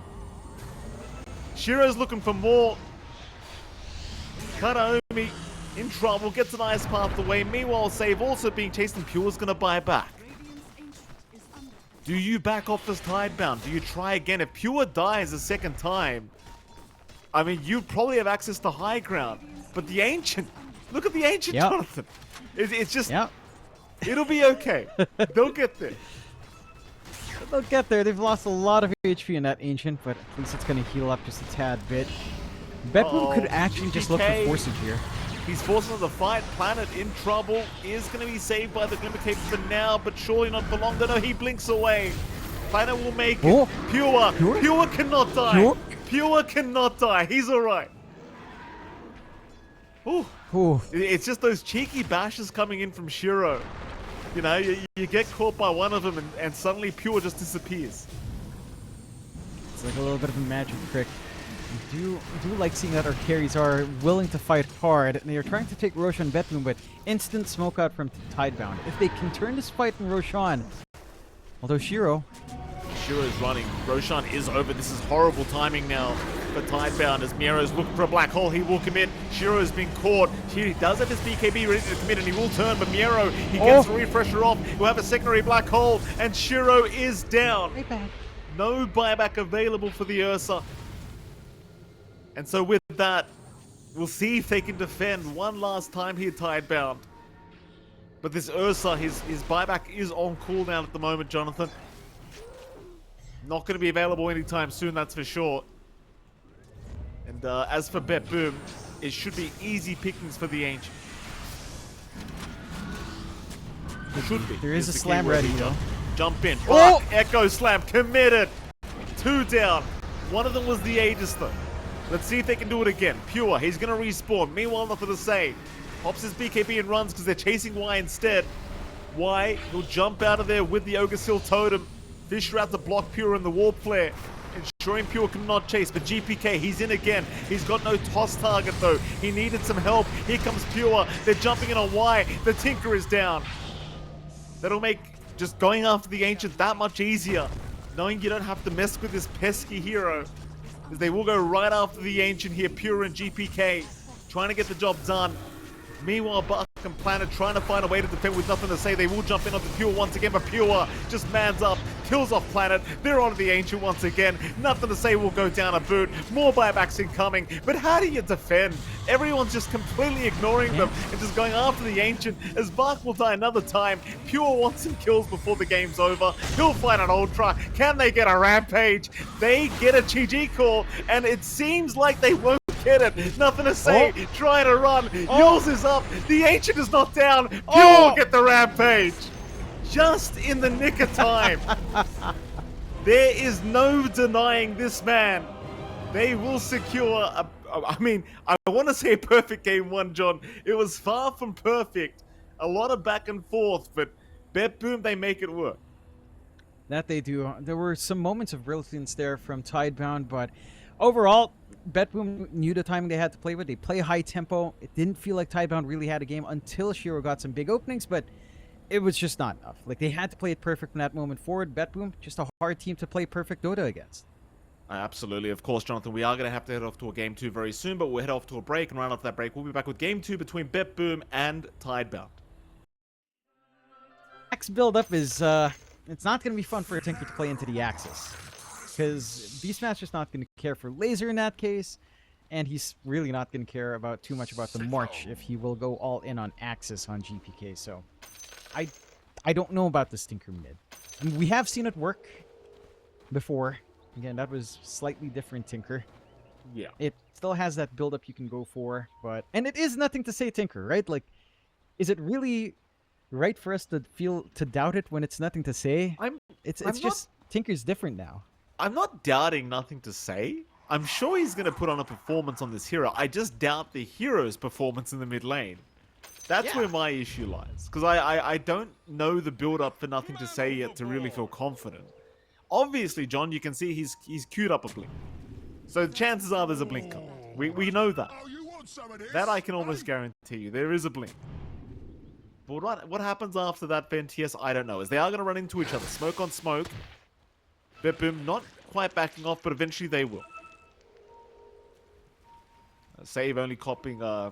Shiro's looking for more. Karaomi in trouble, gets an ice path away. Meanwhile, Save also being chased and Pure's going to buy back. Do you back off this Tidebound? Do you try again? If Pure dies a second time, I mean, you probably have access to high ground. But the Ancient, look at the Ancient, Jonathan. It's just, it'll be okay. They'll get there. They'll get there. They've lost a lot of HP in that Ancient, but at least it's going to heal up just a tad bit. BetBoom could actually just look for Forcage here. He's forced into the fight. Planet in trouble. Is going to be saved by the Glimmer Cape for now, but surely not for long. No, he blinks away. Planet will make it. Pure cannot die. Pure cannot die. He's alright. Ooh. It's just those cheeky bashes coming in from Shiro. You know, you get caught by one of them and suddenly Pure just disappears. It's like a little bit of a magic trick. I do like seeing that our carries are willing to fight hard. They are trying to take Roshan BetBoom, but instant smoke out from Tidebound. If they can turn this fight in Roshan, although Shiro is running. Roshan is over. This is horrible timing now for Tidebound as Miero's looking for a black hole. He will commit. Shiro's been caught. He does have his BKB ready to commit and he will turn, but Miero, he gets the refresher off. He'll have a secondary black hole and Shiro is down. No buyback available for the Ursa. And so with that, we'll see if they can defend one last time here, Tidebound. But this Ursa, his buyback is on cooldown at the moment, Jonathan. Not going to be available anytime soon, that's for sure. And as for BetBoom, it should be easy pickings for the Ancient. Should be. There is a slam ready, though. Jump in. Oh! Echo slam committed. 2 down. One of them was the Aegis, though. Let's see if they can do it again. Pure, he's going to respawn. Meanwhile, nothing to say. Pops his BKB and runs because they're chasing Y instead. Y, he'll jump out of there with the Ogre Seal Totem. Fisher out to block Pure in the Warp Flare. Ensuring Pure cannot chase, but GPK, he's in again. He's got no toss target though. He needed some help. Here comes Pure. They're jumping in on Y. The Tinker is down. That'll make just going after the Ancient that much easier. Knowing you don't have to mess with this pesky hero. As they will go right after the Ancient here, Pure and GPK. Trying to get the job done. Meanwhile, Buck and Planet trying to find a way to defend with nothing to say. They will jump in onto Pure once again, but Pure just mans up, kills off Planet. They're onto the Ancient once again. Nothing to say will go down a boot. More buybacks incoming. But how do you defend? Everyone's just completely ignoring them and just going after the Ancient as Bark will die another time. Pure wants some kills before the game's over. He'll fight an Ultra. Can they get a Rampage? They get a GG call, and it seems like they won't get it. Nothing to say. Trying to run. Yours is up. The Ancient is not down. Pure will get the Rampage. Just in the nick of time. There is no denying this man. They will secure a... I mean, I want to say a perfect game one, John. It was far from perfect. A lot of back and forth, but BetBoom, they make it work. That they do. There were some moments of brilliance there from Tidebound, but overall, BetBoom knew the timing they had to play with. They play high tempo. It didn't feel like Tidebound really had a game until Shiro got some big openings, but it was just not enough. Like, they had to play it perfect from that moment forward. BetBoom, just a hard team to play perfect Dota against. Absolutely. Of course, Jonathan, we are going to have to head off to a Game 2 very soon, but we'll head off to a break, and right after that break, we'll be back with Game 2 between BetBoom and Tidebound. Axe build-up is, it's not going to be fun for a Tinker to play into the Axis. Because Beastmaster's not going to care for Laser in that case, and he's really not going to care about too much about the March if he will go all in on Axis on GPK. So, I don't know about this Tinker mid. I mean, we have seen it work before. Again, that was slightly different Tinker. Yeah. It still has that build-up you can go for, but... And it is nothing to say Tinker, right? Like, is it really right for us to doubt it when it's nothing to say? I'm Tinker's different now. I'm not doubting nothing to say. I'm sure he's going to put on a performance on this hero. I just doubt the hero's performance in the mid lane. That's Yeah. where my issue lies. Because I don't know the build-up for nothing to say yet to really feel confident. Obviously, John, you can see he's queued up a blink. So chances are there's a blink coming. We know that. That I can almost guarantee you. There is a blink. But what happens after that for NTS, I don't know. As they are going to run into each other. Smoke on smoke. BetBoom not quite backing off, but eventually they will. Save only copying a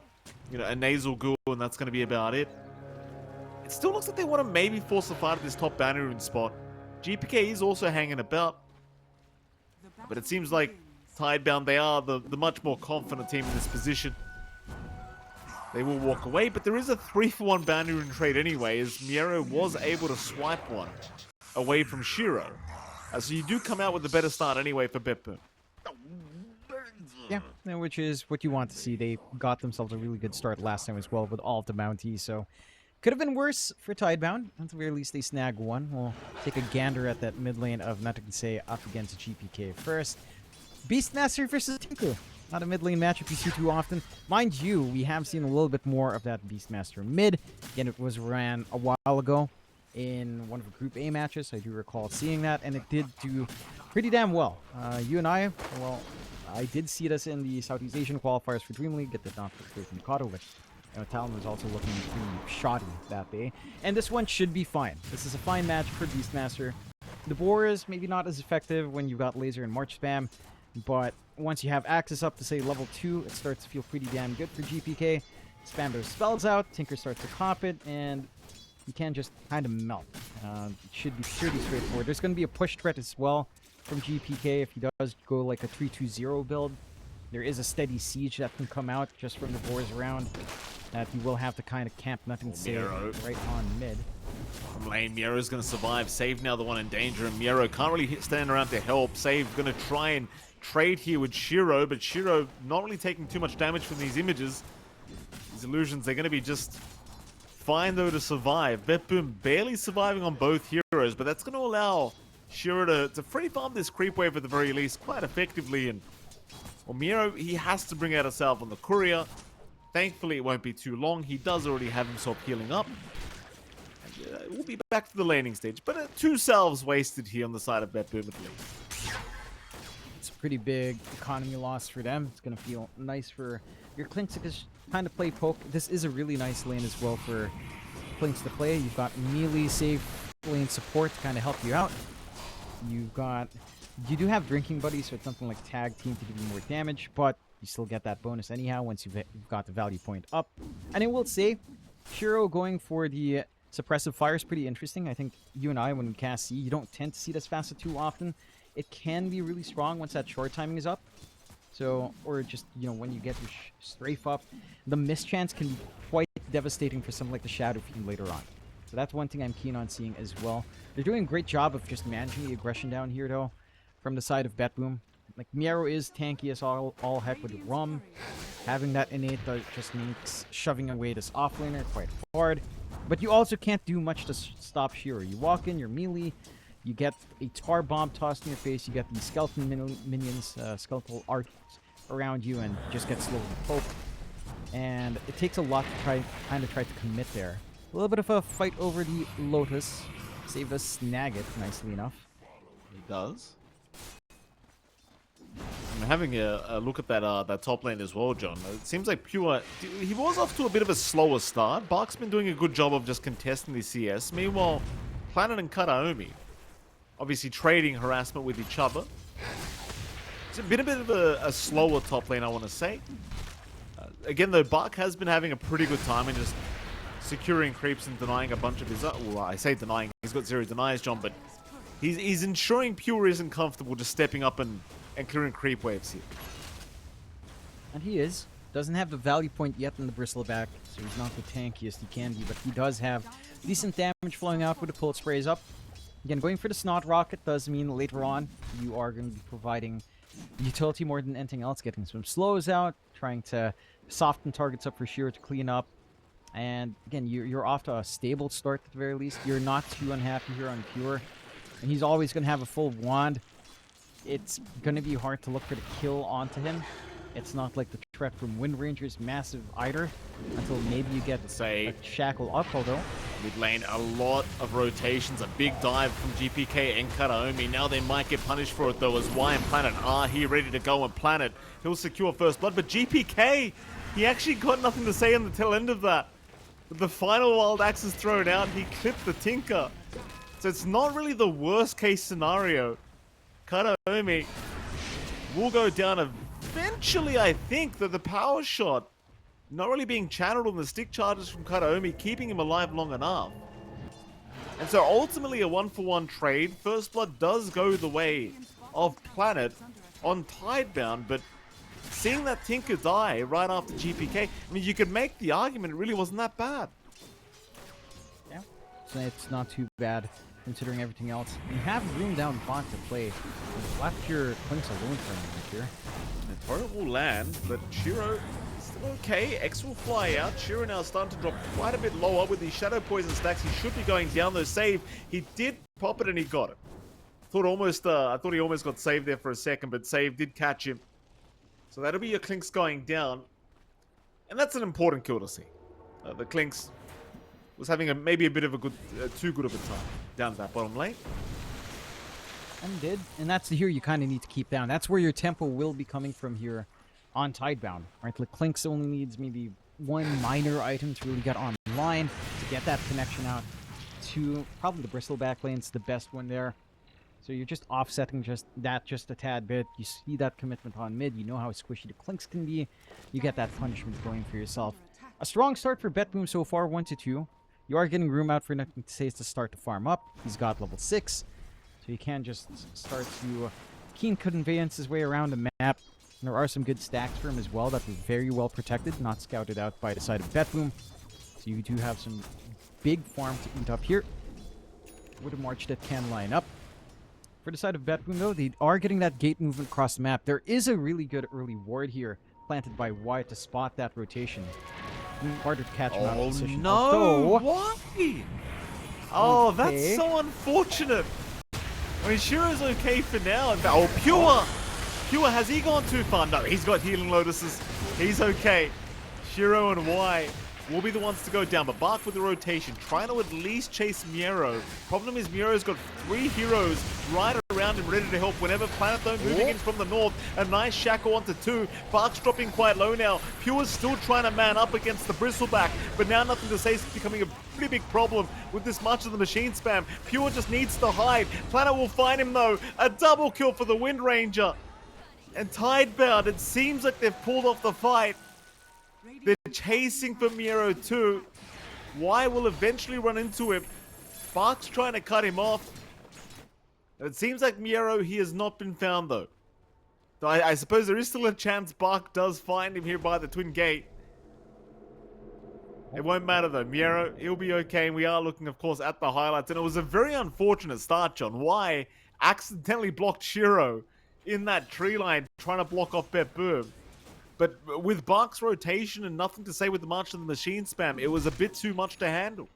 nasal ghoul, and that's going to be about it. It still looks like they want to maybe force a fight at this top boundary rune spot. GPK is also hanging about. But it seems like Tidebound, they are the much more confident team in this position. They will walk away, but there is a 3-for-1 boundary rune trade anyway, as Miero was able to swipe one away from Shiro. So you do come out with a better start anyway for BetBoom. Yeah, which is what you want to see. They got themselves a really good start last time as well with all of the bounties, so could have been worse for Tidebound. At the very least, they snag one. We'll take a gander at that mid lane of Nothing to Say up against GPK first. Beastmaster versus Tinker. Not a mid lane matchup you see too often. Mind you, we have seen a little bit more of that Beastmaster mid. Again, it was ran a while ago in one of the Group A matches. I do recall seeing that, and it did do pretty damn well. You and I, well, I did see this in the Southeast Asian qualifiers for Dream League. It did not go through from Mikado, but Talon was also looking pretty shoddy that day. And this one should be fine. This is a fine match for Beastmaster. The boar is maybe not as effective when you've got laser and March spam, but once you have access up to, say, level 2, it starts to feel pretty damn good for GPK. Spam those spells out, Tinker starts to cop it, and you can just kind of melt. It should be pretty straightforward. There's going to be a push threat as well from GPK if he does go like a 3-2-0 build. There is a steady siege that can come out just from the boars around that he will have to kind of camp Nothing to Say right on mid. From lane, Miero's going to survive. Save now the one in danger, and Miero can't really stand around to help. Save going to try and trade here with Shiro, but Shiro not really taking too much damage from these images. These illusions, they're going to be just fine though to survive. BetBoom barely surviving on both heroes, but that's going to allow Shiro to free farm this creep wave at the very least quite effectively. And well, Miero, he has to bring out himself on the courier. Thankfully, it won't be too long. He does already have himself healing up. And, we'll be back to the laning stage, but 2 salves wasted here on the side of BetBoom at least. It's a pretty big economy loss for them. It's going to feel nice for your Clinks to kind of play poke. This is a really nice lane as well for Clinks to play. You've got melee safe lane support to kind of help you out. You do have drinking buddies, so it's something like tag team to give you more damage, but you still get that bonus anyhow once you've got the value point up. And I will say, Shiro going for the suppressive fire is pretty interesting. I think you and I, when we cast C, you don't tend to see this facet too often. It can be really strong once that short timing is up. So, or just, when you get your strafe up, the mischance can be quite devastating for something like the Shadow Fiend later on. So that's one thing I'm keen on seeing as well. They're doing a great job of just managing the aggression down here, though, from the side of BetBoom. Like, Miero is tanky as all heck with Rum. Having that innate just makes shoving away this offlaner quite hard. But you also can't do much to stop Shiro. You walk in, you're melee, you get a tar bomb tossed in your face, you get these skeleton minions, skeletal art around you, and just get slowly poked. And it takes a lot to kind of try to commit there. A little bit of a fight over the Lotus. Saved us snag it, nicely enough. He does. I'm having a look at that top lane as well, John. It seems like Pure, he was off to a bit of a slower start. Bark's been doing a good job of just contesting the CS. Meanwhile, Planet and Kataomi, obviously trading harassment with each other. It's been a bit of a slower top lane, I want to say. Again, though, Bark has been having a pretty good time in just securing creeps and denying a bunch of his... well, I say denying. He's got 0 denies, John, but he's ensuring Pure isn't comfortable just stepping up and clearing creep waves here. And he is. Doesn't have the value point yet in the Bristleback, so he's not the tankiest he can be, but he does have decent damage flowing out with the Cold Sprays up. Again, going for the Snot Rocket does mean later on you are going to be providing utility more than anything else, getting some slows out, trying to soften targets up for Shiro to clean up. And again, you're off to a stable start at the very least. You're not too unhappy here on Pure. and he's always going to have a full wand. It's going to be hard to look for the kill onto him. It's not like the threat from Wind Ranger's massive either, until maybe you get a shackle up, although. Mid lane, a lot of rotations, a big dive from GPK and Karaomi. Now they might get punished for it though, as Y and Planet are here ready to go, and Planet, he'll secure first blood, but GPK, he actually got nothing to say on the tail end of that. With the final wild axe is thrown out, he clipped the Tinker. So it's not really the worst case scenario. Karaomi will go down eventually, I think, that the power shot not really being channeled on the stick charges from Karaomi, keeping him alive long enough. And so ultimately a 1-for-1 trade. First blood does go the way of Planet on Tidebound, but seeing that Tinker die right after GPK, I mean, you could make the argument it really wasn't that bad. Yeah, so it's not too bad considering everything else. You have room down bot to play. You've left your Clinks alone for a moment here. The turret will land, but Shiro still okay. X will fly out. Shiro now starting to drop quite a bit lower with these Shadow Poison stacks. He should be going down though. Save. He did pop it and he got it. I thought he almost got saved there for a second, but Save did catch him. So that'll be your Clinks going down. And that's an important kill to see. The Clinks was having maybe a bit of a too good of a time down that bottom lane. And that's the hero you kind of need to keep down. That's where your tempo will be coming from here on Tidebound. Right, like Clinks only needs maybe one minor item to really get online, to get that connection out to probably the Bristleback lane's the best one there. So you're just offsetting just a tad bit. You see that commitment on mid. You know how squishy the Clinks can be. You get that punishment going for yourself. A strong start for BetBoom so far, 1-2. You are getting room out for Nothing to Say to start to farm up. He's got level 6. So you can just start to keen conveyance his way around the map. And there are some good stacks for him as well that are very well protected, not scouted out by the side of BetBoom. So you do have some big farm to eat up here with a March that can line up. For the side of BetBoom though, they are getting that gate movement across the map. There is a really good early ward here planted by Y to spot that rotation. Harder to catch him out of position. No! Although, why? Oh, okay. That's so unfortunate. I mean, Shiro's okay for now. Oh, Pure! Pure, has he gone too far? No, he's got Healing Lotuses. He's okay. Shiro and Y will be the ones to go down, but Bark with the rotation, trying to at least chase Miero. Problem is Miero's got 3 heroes right around him, ready to help whenever Planet though moving in from the north. A nice shackle onto 2. Bark's dropping quite low now. Pure's still trying to man up against the Bristleback, but now Nothing to Say is becoming a pretty big problem with this much of the machine spam. Pure just needs to hide. Planet will find him though. A double kill for the Wind Ranger. And Tidebound, it seems like they've pulled off the fight. They're chasing for Miero too. Y will eventually run into him. Bark's trying to cut him off. It seems like Miero, he has not been found though. So I suppose there is still a chance Bark does find him here by the Twin Gate. It won't matter though. Miero, he'll be okay. And we are looking, of course, at the highlights. And it was a very unfortunate start, John. Y accidentally blocked Shiro in that tree line, trying to block off BetBoom. But with Bark's rotation and Nothing to Say with the March of the Machine spam, it was a bit too much to handle.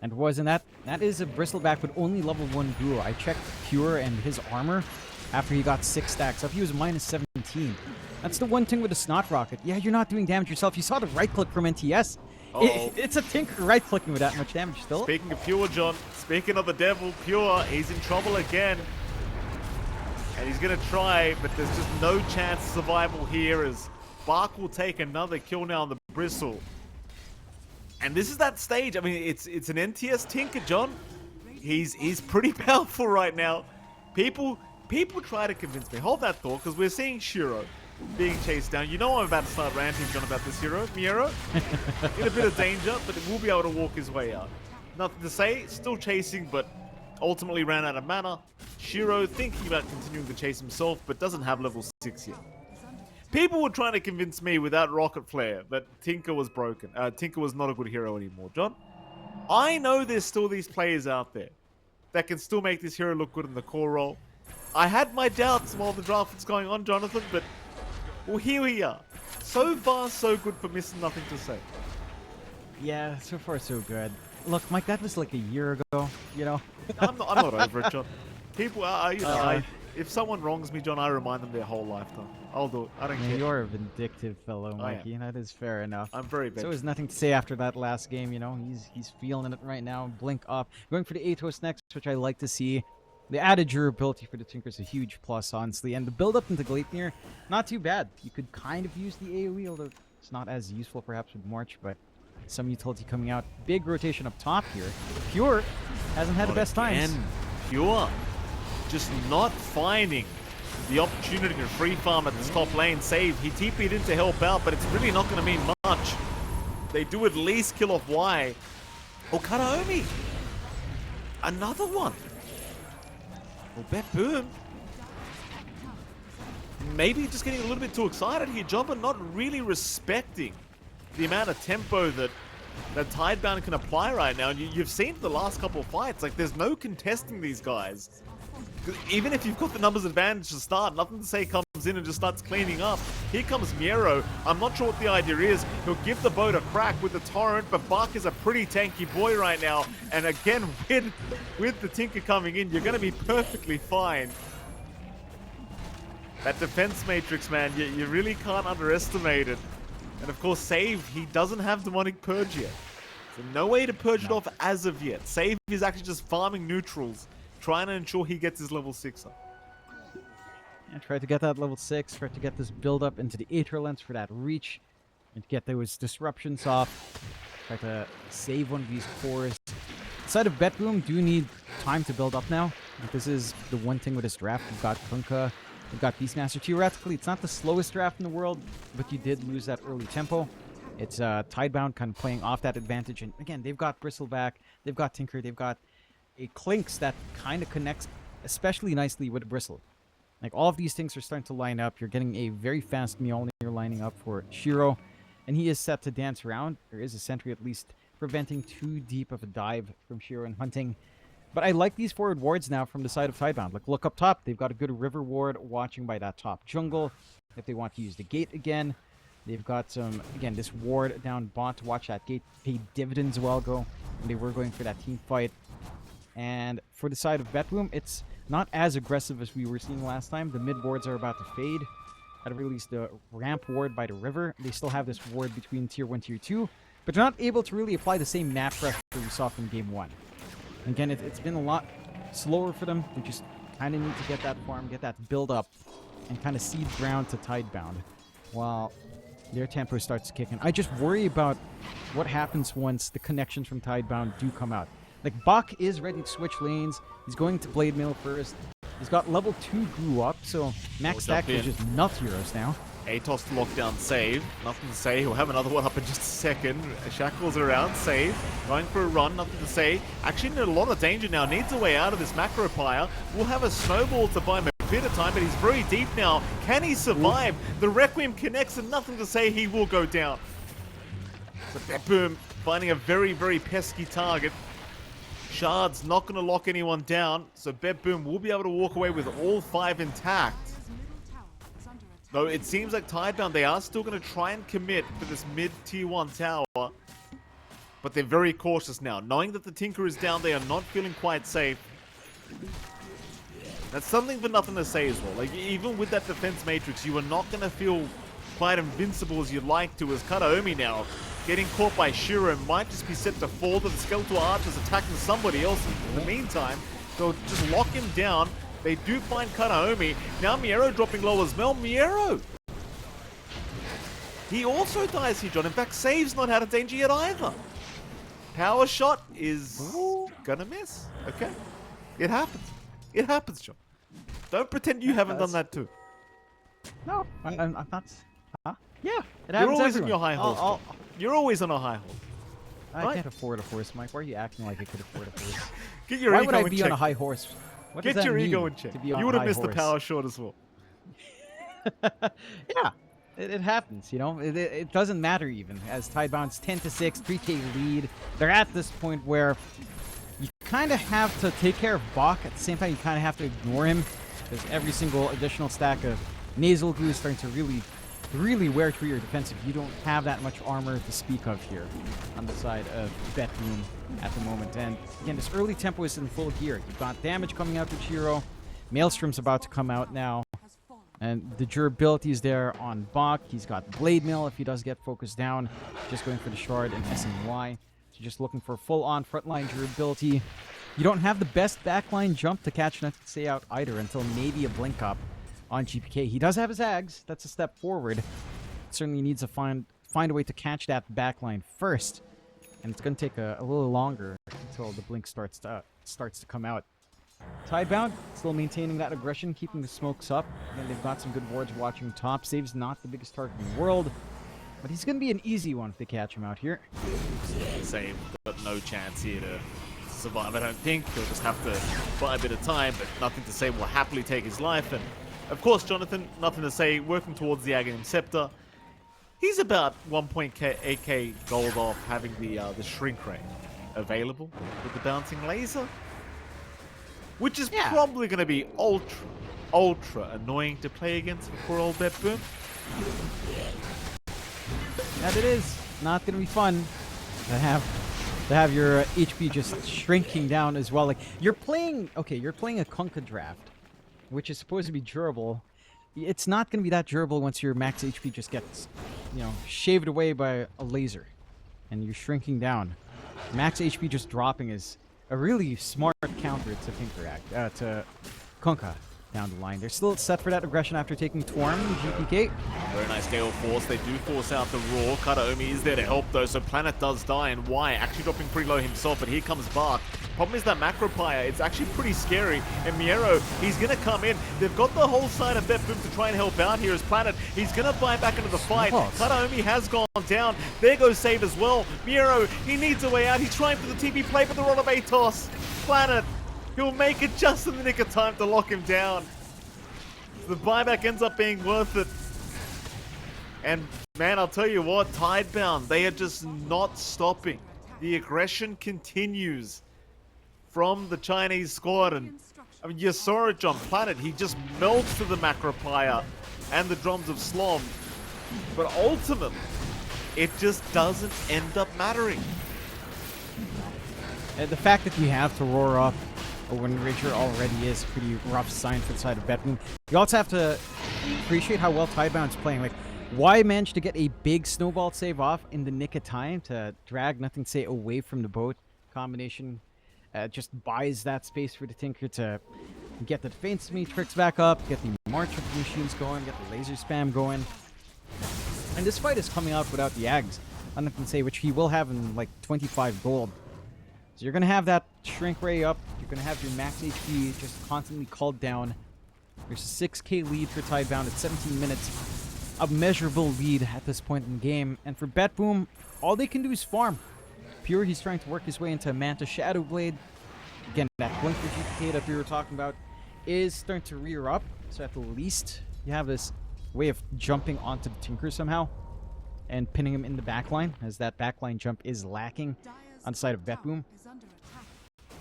And wasn't that is a Bristleback with only level 1 duo. I checked Pure and his armor after he got 6 stacks up. He was minus 17. That's the one thing with the Snot Rocket. Yeah, you're not doing damage yourself. You saw the right click from NTS. It's a Tinker right clicking with that much damage still. Speaking of Pure, John, speaking of the devil, Pure, he's in trouble again. And he's going to try, but there's just no chance of survival here as Bark will take another kill now on the Bristle. And this is that stage. I mean, it's an NTS Tinker, John. He's pretty powerful right now. People try to convince me. Hold that thought, because we're seeing Shiro being chased down. You know I'm about to start ranting, John, about this hero, Miero. In a bit of danger, but it will be able to walk his way out. Nothing to Say, still chasing, but ultimately ran out of mana. Shiro thinking about continuing the chase himself, but doesn't have level 6 yet. People were trying to convince me without Rocket Flare that Tinker was broken. Tinker was not a good hero anymore, John. I know there's still these players out there that can still make this hero look good in the core role. I had my doubts while the draft was going on, Jonathan, but well, here we are. So far, so good for missing Nothing to Say. Yeah, so far so good. Look, Mike, that was like a year ago, you know? I'm not over it, John. People, Uh, if someone wrongs me, John, I remind them their whole lifetime. I'll do it. I don't care. You're a vindictive fellow, I am. Mikey. That is fair enough. I'm very So vengeful. there's nothing to say after that last game, you know? He's feeling it right now. Blink up. Going for the Atos next, which I like to see. The added durability for the Tinker is a huge plus, honestly. And the build-up into Gleipnir, not too bad. You could kind of use the AoE, although it's not as useful perhaps with March, but some utility coming out. Big rotation up top here. Pure hasn't had the best times. Pure. Just not finding the opportunity to free farm at this top lane. Save. He TP'd in to help out, but it's really not going to mean much. They do at least kill off Y. Oh, Karaomi. Another one. Well, BetBoom. Maybe just getting a little bit too excited here, John, but not really respecting the amount of tempo that Tidebound can apply right now. And you've seen the last couple of fights, like there's no contesting these guys. Even if you've got the numbers advantage to start, nothing to say comes in and just starts cleaning up. Here comes Miero. I'm not sure what the idea is. He'll give the boat a crack with the torrent, but Bach is a pretty tanky boy right now. And again, with the Tinker coming in, you're going to be perfectly fine. That defense matrix, man, you really can't underestimate it. And of course, Save, he doesn't have Demonic Purge yet. So no way to purge it off as of yet. Save is actually just farming neutrals, trying to ensure he gets his level 6 up. Yeah, try to get that level 6, try to get this build up into the Aether Lens for that reach, and get those disruptions off. Try to save one of these cores. Side of BetBoom do need time to build up now. This is the one thing with this draft. We've got Kunkka, we've got Beastmaster. Theoretically, it's not the slowest draft in the world, but you did lose that early tempo. It's Tidebound kind of playing off that advantage. And again, they've got Bristleback, they've got Tinker, they've got a Clinks that kind of connects especially nicely with Bristle. Like, all of these things are starting to line up. You're getting a very fast Mjolnir lining up for Shiro, and he is set to dance around. There is a sentry at least preventing too deep of a dive from Shiro and Hunting. But I like these forward wards now from the side of Tidebound. Like, look up top. They've got a good river ward watching by that top jungle. If they want to use the gate again, they've got some, again, this ward down bot to watch that gate. Paid dividends a while ago when they were going for that team fight. And for the side of BetBoom, it's not as aggressive as we were seeing last time. The mid wards are about to fade. At least the ramp ward by the river. They still have this ward between tier 1 tier 2, but they're not able to really apply the same map pressure we saw from game 1. Again, it's been a lot slower for them. They just kind of need to get that farm, get that build up, and kind of seed ground to Tidebound while their tempo starts kicking. I just worry about what happens once the connections from Tidebound do come out. Like, Bach is ready to switch lanes. He's going to Blade Mail first. He's got level 2 grew up, so max stack is just nut heroes now. Atos to lock down Save. Nothing to say. He'll have another one up in just a second. Shackles around. Save. Going for a run. Nothing to say. Actually in a lot of danger now. Needs a way out of this macro pyre. Will have a snowball to buy him a bit of time, but he's very deep now. Can he survive? Ooh. The Requiem connects and nothing to say. He will go down. So BetBoom finding a very, very pesky target. Shard's not going to lock anyone down, so BetBoom will be able to walk away with all 5 intact. Though it seems like Tidebound, they are still going to try and commit for this mid-tier 1 tower, but they're very cautious now. Knowing that the Tinker is down, they are not feeling quite safe. That's something for nothing to say as well. Like, even with that defense matrix, you are not going to feel quite invincible as you'd like to, as Karaomi now getting caught by Shiro might just be set to fall, to the Skeletal Archers attacking somebody else in the meantime. They'll just lock him down. They do find Karaomi. Now Miero dropping low as well. Miero! He also dies here, John. In fact, Save's not out of danger yet either. Power shot is gonna miss. Okay. It happens. It happens, John. Don't pretend you haven't done that too. No, I'm not. Huh? Yeah, it happens. You're always everyone. on your high horse. You're always on a high horse. I can't afford a horse, Mike. Why are you acting like I could afford a horse? Get your Why ego would I in be check. on a high horse? What Get does that your mean ego in check. to be on You a would have high missed horse? the power shot as well. Yeah, it happens, you know. It doesn't matter even, as Tidebound's 10-6, 3k lead. They're at this point where you kind of have to take care of Bach. At the same time, you kind of have to ignore him, because every single additional stack of nasal glue is starting to really really wear to your defensive. You don't have that much armor to speak of here on the side of BetBoom at the moment. And again, this early tempo is in full gear. You've got damage coming out to Chiro. Maelstrom's about to come out now. And the durability is there on Bach. He's got Blade Mail if he does get focused down. Just going for the Shard and SNY. So just looking for full-on frontline durability. You don't have the best backline jump to catch nothing to say out either until maybe a blink up on GPK. He does have his Ags. That's a step forward. Certainly needs to find a way to catch that backline first. And it's going to take a little longer until the blink starts to come out. Tidebound still maintaining that aggression, keeping the smokes up. And they've got some good wards watching top. Save's not the biggest target in the world, but he's going to be an easy one if they catch him out here. Save, but no chance here to survive. I don't think he'll just have to buy a bit of time, but nothing to say. Will happily take his life. And of course, Jonathan, nothing to say. Working towards the Aghanim Scepter. He's about 1.8k gold off having the shrink ray available with the bouncing laser, which is probably going to be ultra annoying to play against for poor old BetBoom. That it is not going to be fun to have your HP just shrinking down as well. Like you're playing a Kunkka draft, which is supposed to be durable. It's not going to be that durable once your max HP just gets, shaved away by a laser, and you're shrinking down. Max HP just dropping is a really smart counter to Kunkka down the line. They're still set for that aggression after taking Twarm and GPK. Very nice Gale Force. They do force out the Roar. Kataomi is there to help though, so Planet does die, and Y actually dropping pretty low himself, but here comes Bark. Problem is that Macropire, it's actually pretty scary, and Miero, he's going to come in. They've got the whole side of BetBoom to try and help out here as Planet. He's going to buy back into the fight. Kataomi has gone down. There goes Save as well. Miero, he needs a way out. He's trying for the TP play, but the Rod of Atos. Planet, he'll make it just in the nick of time to lock him down. The buyback ends up being worth it. And man, I'll tell you what, Tidebound, they are just not stopping. The aggression continues from the Chinese squad. And I mean, you saw it, John Planet. He just melts to the Macropire and the drums of Slom. But ultimately, it just doesn't end up mattering. And the fact that you have to roar up a Wind Rager already is a pretty rough sign for the side of BetBoom. You also have to appreciate how well Tidebound's playing. Like, why manage to get a big snowball save off in the nick of time to drag nothing say away from the boat combination? Just buys that space for the Tinker to get the defense matrix back up, get the March of the machines going, get the laser spam going. And this fight is coming out without the Ags on nothing say, which he will have in like 25 gold. So you're going to have that shrink ray up. You're going to have your max HP just constantly called down. There's a 6k lead for Tidebound at 17 minutes. A measurable lead at this point in the game. And for BetBoom, all they can do is farm. Pure, he's trying to work his way into Manta Shadow Blade. Again, that blink for GPK that we were talking about is starting to rear up. So at the least, you have this way of jumping onto the Tinker somehow and pinning him in the backline, as that backline jump is lacking on the side of BetBoom.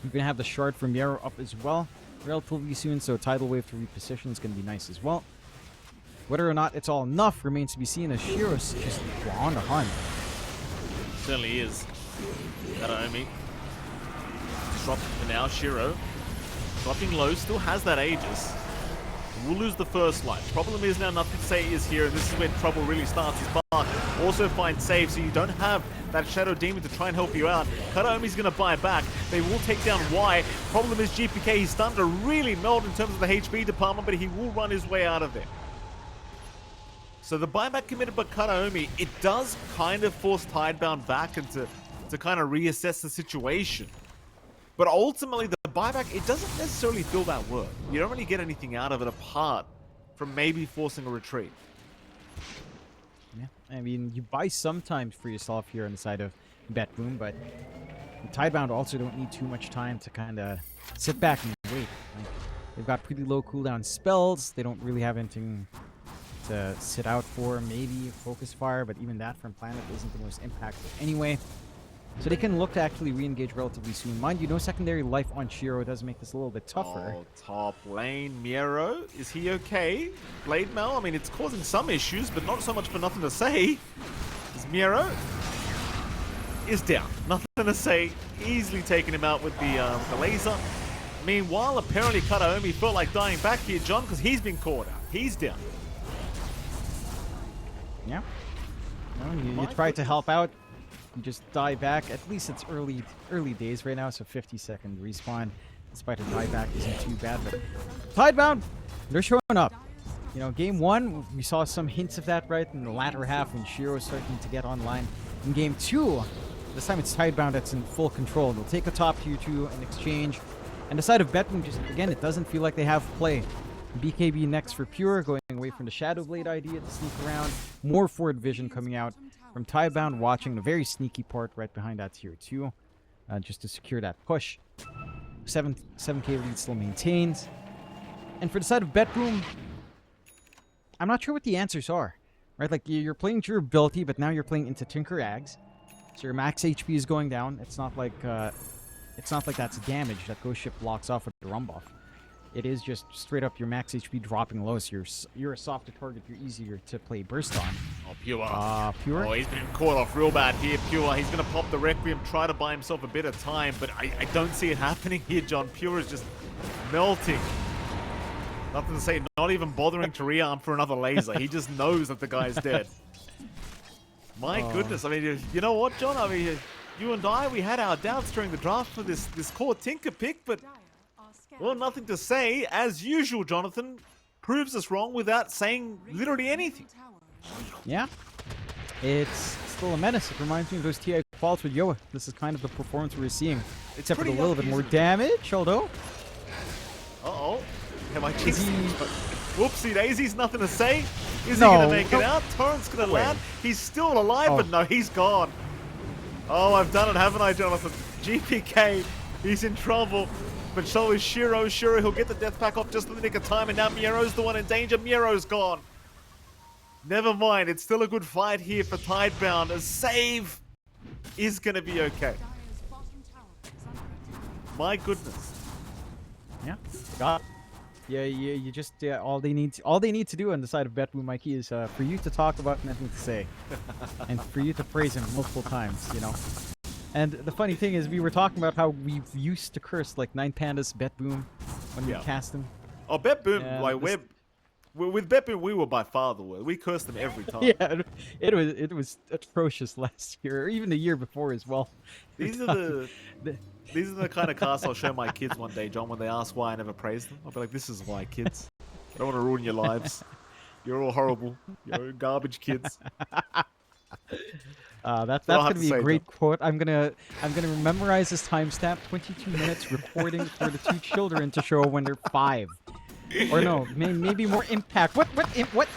You're going to have the Shard from Miero up as well relatively soon, so Tidal Wave to reposition is going to be nice as well. Whether or not it's all enough remains to be seen, as Shiro's just on the hunt. Certainly is. Kataomi. Dropped for now, Shiro. Dropping low, still has that Aegis. We'll lose the first light. Problem is now nothing to say is here, and this is when trouble really starts. His Bark also finds save, so you don't have that Shadow Demon to try and help you out. Kataomi's going to buy back. They will take down Y. Problem is GPK, he's starting to really melt in terms of the HP department, but he will run his way out of there. So the buyback committed by Kataomi, it does kind of force Tidebound back and to kind of reassess the situation. But ultimately, the buyback, it doesn't necessarily feel that worth. You don't really get anything out of it apart from maybe forcing a retreat. Yeah, I mean, you buy some time for yourself here on the side of BetBoom, but Tidebound also don't need too much time to kind of sit back and wait. Like, they've got pretty low cooldown spells. They don't really have anything to sit out for. Maybe Focus Fire, but even that from Planet isn't the most impactful anyway. So they can look to actually re-engage relatively soon. Mind you, no secondary life on Shiro does make this a little bit tougher. Oh, top lane, Miero, is he okay? Blade Mail, I mean, it's causing some issues, but not so much for nothing to say. Is Miero is down. Nothing to say. Easily taking him out with the laser. Meanwhile, apparently Kataomi felt like dying back here, John, because he's been caught out. He's down. Yeah. Well, you try to help out. You just die back. At least it's early days right now, so 50-second respawn. Despite a dieback isn't too bad, but Tidebound, they're showing up. You know, game 1, we saw some hints of that right in the latter half when Shiro was starting to get online. In game 2, this time it's Tidebound that's in full control. They'll take a top tier 2 in exchange. And the side of BetBoom, just again, it doesn't feel like they have play. BKB next for Pure, going away from the Shadow Blade idea to sneak around. More forward vision coming out from Tidebound, watching the very sneaky part right behind that tier 2, just to secure that push. 7k lead still maintained. And for the side of BetBoom, I'm not sure what the answers are. Right, like you're playing durability, but now you're playing into Tinker Ags, so your max HP is going down. It's not like that's damage that Ghost Ship blocks off with the Rum buff. It is just straight up your max HP dropping low, so you're a softer target. You're easier to play burst on. Oh, Pure. Pure. Oh, he's been caught off real bad here, Pure. He's going to pop the Requiem, try to buy himself a bit of time, but I don't see it happening here, John. Pure is just melting. Nothing to say, not even bothering to rearm for another laser. He just knows that the guy's dead. My goodness. I mean, you know what, John? I mean, you and I, we had our doubts during the draft for this core Tinker pick, but, well, nothing to say. As usual, Jonathan proves us wrong without saying literally anything. Yeah. It's still a menace. It reminds me of those TI quals with Yoa. This is kind of the performance we're seeing. Except for a little bit more damage, although. Uh-oh. Have I jinxed him? Whoopsie daisies, nothing to say. Is he No. going to make it out? Torrent's going to land. He's still alive, but no, he's gone. Oh, I've done it, haven't I, Jonathan? GPK, he's in trouble. But so is Shiro. Shiro, he'll get the death pack off just in the nick of time, and now Miero's the one in danger. Miero's gone. Never mind, it's still a good fight here for Tidebound. A save is going to be okay. My goodness. Yeah. Got. Yeah, you just all they need to do on the side of BetBoom, Mikey, is for you to talk about nothing to say, and for you to praise him multiple times, you know. And the funny thing is, we were talking about how we used to curse like 9pandas BetBoom when we cast him. Oh, BetBoom, Yeah, like with BetBoom, we were by far the worst. We cursed them every time. Yeah, it was atrocious last year, or even the year before as well. These are the kind of casts I'll show my kids one day, John, when they ask why I never praise them. I'll be like, this is why, kids. I don't want to ruin your lives. You're all horrible. You're garbage kids. That's gonna be a great quote. I'm gonna memorize this timestamp. 22 minutes recording for the 2 children to show when they're 5. Or no, maybe more impact. What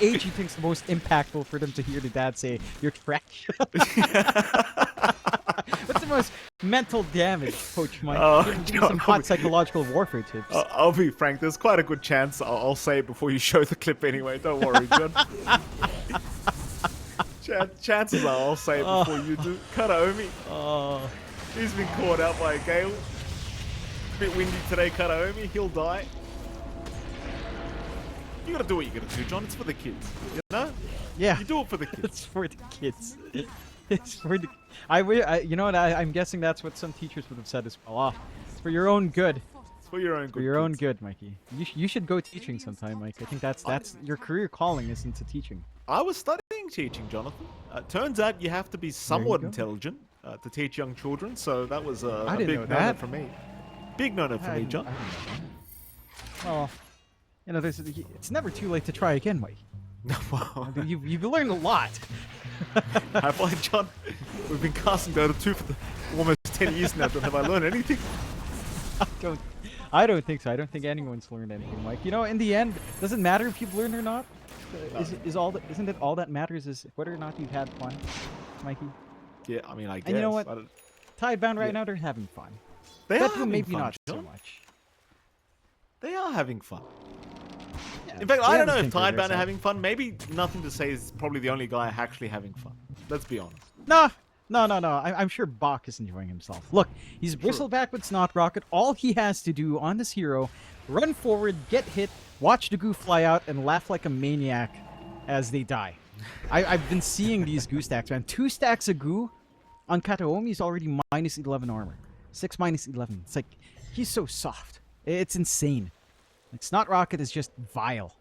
age do you think's the most impactful for them to hear the dad say, "You're trash"? What's the most mental damage, Coach Mike? Give me some hot psychological warfare tips. I'll be frank. There's quite a good chance I'll say it before you show the clip anyway. Don't worry, John. Chances are I'll say it before you do. Kataomi. He's been caught out by a gale. Bit windy today, Kataomi. He'll die. You gotta do what you gotta do, John. It's for the kids. You know? Yeah. You do it for the kids. It's for the kids. It's for the. You know what? I'm guessing that's what some teachers would have said as well. It's for your own good. It's for your own good. For your own good, Mikey. You should go teaching sometime, Mike. I think that's your career calling is into teaching. I was studying teaching, Jonathan. Turns out you have to be somewhat intelligent to teach young children. So that was a big no-no for me. Big no-no for me, John. Well, you know, it's never too late to try again, Mike. Wow. You've learned a lot. Have I, John? We've been casting Dota2 for almost 10 years now. Have I learned anything? I don't think so. I don't think anyone's learned anything, Mike. You know, in the end, does it matter if you've learned or not? Isn't it all that matters is whether or not you've had fun, Mikey? Yeah, I mean, I guess. And you know what? Tidebound right now, they're having fun. They are having maybe fun, not John. so much. They are having fun. Yeah, In fact, I don't know if Tidebound are having fun. Maybe Nothing to Say is probably the only guy actually having fun. Let's be honest. Nah, No. I'm sure Bach is enjoying himself. Look, he's bristleback with Snot Rocket. All he has to do on this hero, run forward, get hit, watch the goo fly out, and laugh like a maniac as they die. I've been seeing these goo stacks, man. 2 stacks of goo on Kataomi is already minus 11 armor. 6 minus 11. It's like, he's so soft. It's insane. Like, Snot Rocket is just vile.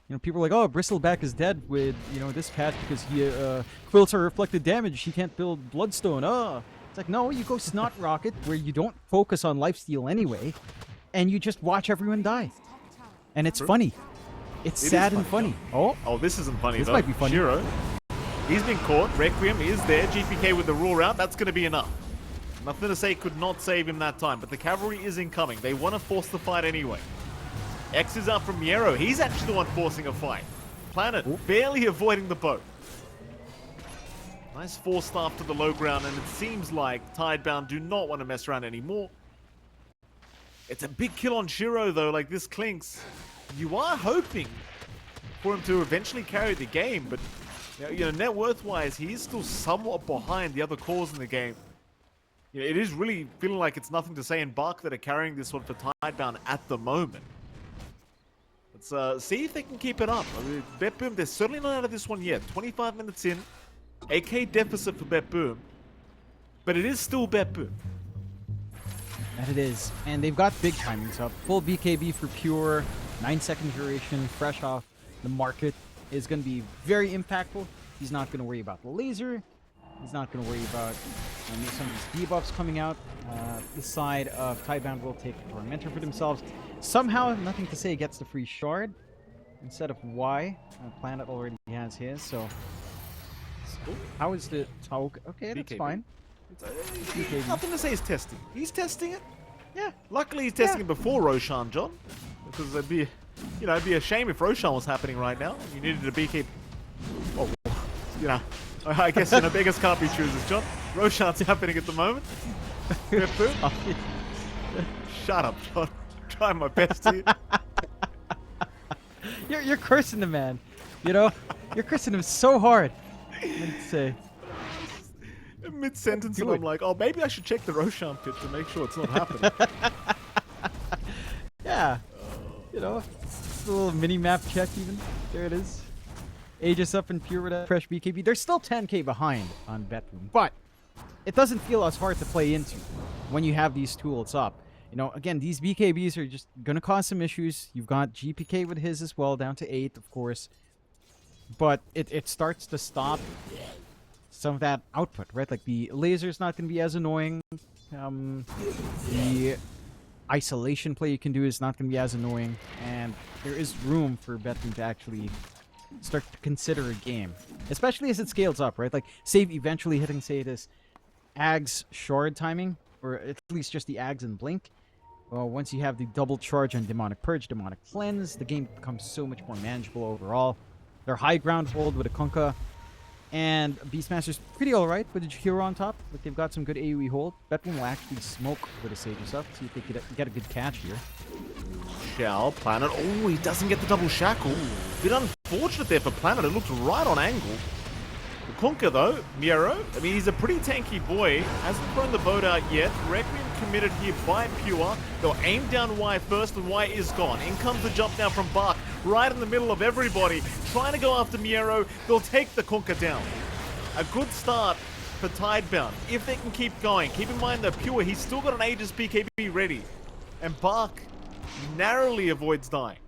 You know, people are like, oh, Bristleback is dead with, you know, this patch because he quilts are reflected damage. He can't build Bloodstone. It's like, no, you go Snot Rocket where you don't focus on lifesteal anyway, and you just watch everyone die. And it's funny. It's sad and funny. Oh, this isn't funny, this though. might be funny. Shiro, he's been caught. Requiem is there. GPK with the roar out. That's going to be enough. Nothing to say could not save him that time, but the cavalry is incoming. They want to force the fight anyway. X is up from Miero. He's actually the one forcing a fight. Planet barely avoiding the boat. Nice force staff to the low ground, and it seems like Tidebound do not want to mess around anymore. It's a big kill on Shiro, though, like this clinks. You are hoping for him to eventually carry the game, but you know, net worth-wise, he is still somewhat behind the other cores in the game. You know, it is really feeling like it's nothing to say in Bark that are carrying this one for Tidebound at the moment. Let's see if they can keep it up. I mean, BetBoom, they're certainly not out of this one yet. 25 minutes in, AK deficit for BetBoom, but it is still BetBoom. That it is. And they've got big timings up. Full BKB for pure, 9-second duration, fresh off the market is going to be very impactful. He's not going to worry about the laser. He's not going to worry about some of these debuffs coming out. This side of Tidebound will take Tormentor for themselves. Somehow, Nothing to Say gets the free shard instead of Y. Planet already has his, so... How is the... Okay, that's BKB. fine. Nothing to Say is testing. He's testing it. Yeah. Luckily, he's testing it before Roshan, John. Because it'd be, you know, it'd be a shame if Roshan was happening right now. You needed a BKB. Oh, you know, I guess, you know, beggars can't be choosers, John. Roshan's happening at the moment. Shut up, John. Trying my best here. You're cursing the man. You know? You're cursing him so hard. Let's say. Mid-sentence, and I'm like, oh, maybe I should check the Roshan pit to make sure it's not happening. Yeah. You know, just a little mini-map check even. There it is. Aegis up and pure with a fresh BKB. They're still 10k behind on BetBoom, but it doesn't feel as hard to play into when you have these tools up. You know, again, these BKBs are just going to cause some issues. You've got GPK with his as well, down to 8, of course. But it starts to stop some of that output, right? Like, the laser's not going to be as annoying. The isolation play you can do is not going to be as annoying. And there is room for BetBoom to actually start to consider a game. Especially as it scales up, right? Like, save eventually hitting, say, this Ags shard timing, or at least just the Ags and Blink. Well, once you have the double charge on Demonic Purge, Demonic Cleanse, the game becomes so much more manageable overall. Their high ground hold with a Kunkka, and Beastmaster's pretty alright with a Hero on top. But they've got some good AoE hold. BetBoom will actually smoke with a Sage's up, see if they could get a good catch here. Shell, Planet. Oh, he doesn't get the double shackle. Bit unfortunate there for Planet. It looked right on angle. Kunkka, though, Miero, I mean, he's a pretty tanky boy. Hasn't thrown the boat out yet. Requiem committed here by Pure. They'll aim down Y first, and Y is gone. In comes the jump now from Bark, right in the middle of everybody. Trying to go after Miero. They'll take the Kunkka down. A good start for Tidebound, if they can keep going. Keep in mind that Pure, he's still got an Aegis BKB ready. And Bark narrowly avoids dying.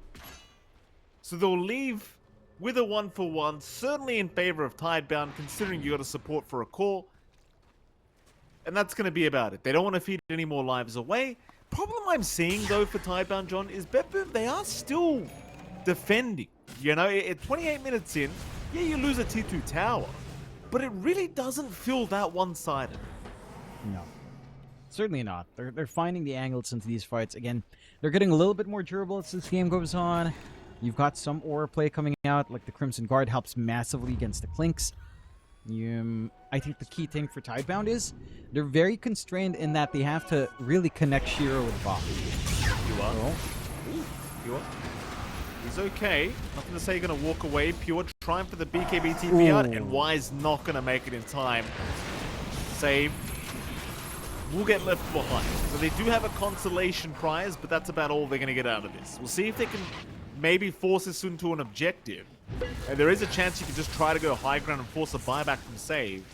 So they'll leave with a 1-for-1, certainly in favor of Tidebound, considering you got a support for a core. And that's going to be about it. They don't want to feed any more lives away. Problem I'm seeing, though, for Tidebound, John, is BetBoom, they are still defending. You know, at 28 minutes in, yeah, you lose a T2 tower, but it really doesn't feel that one-sided. No. Certainly not. They're finding the angles into these fights. Again, they're getting a little bit more durable as this game goes on. You've got some aura play coming out, like the Crimson Guard helps massively against the Clinks. I think the key thing for Tidebound is they're very constrained in that they have to really connect Shiro with Bob. You are. Oh. Pure. He's okay. Nothing to say you're going to walk away. Pure trying for the BKB TP out, and Y's not going to make it in time. save will get left behind. So they do have a consolation prize, but that's about all they're going to get out of this. We'll see if they can maybe force this into an objective. And there is a chance you can just try to go high ground and force a buyback from save.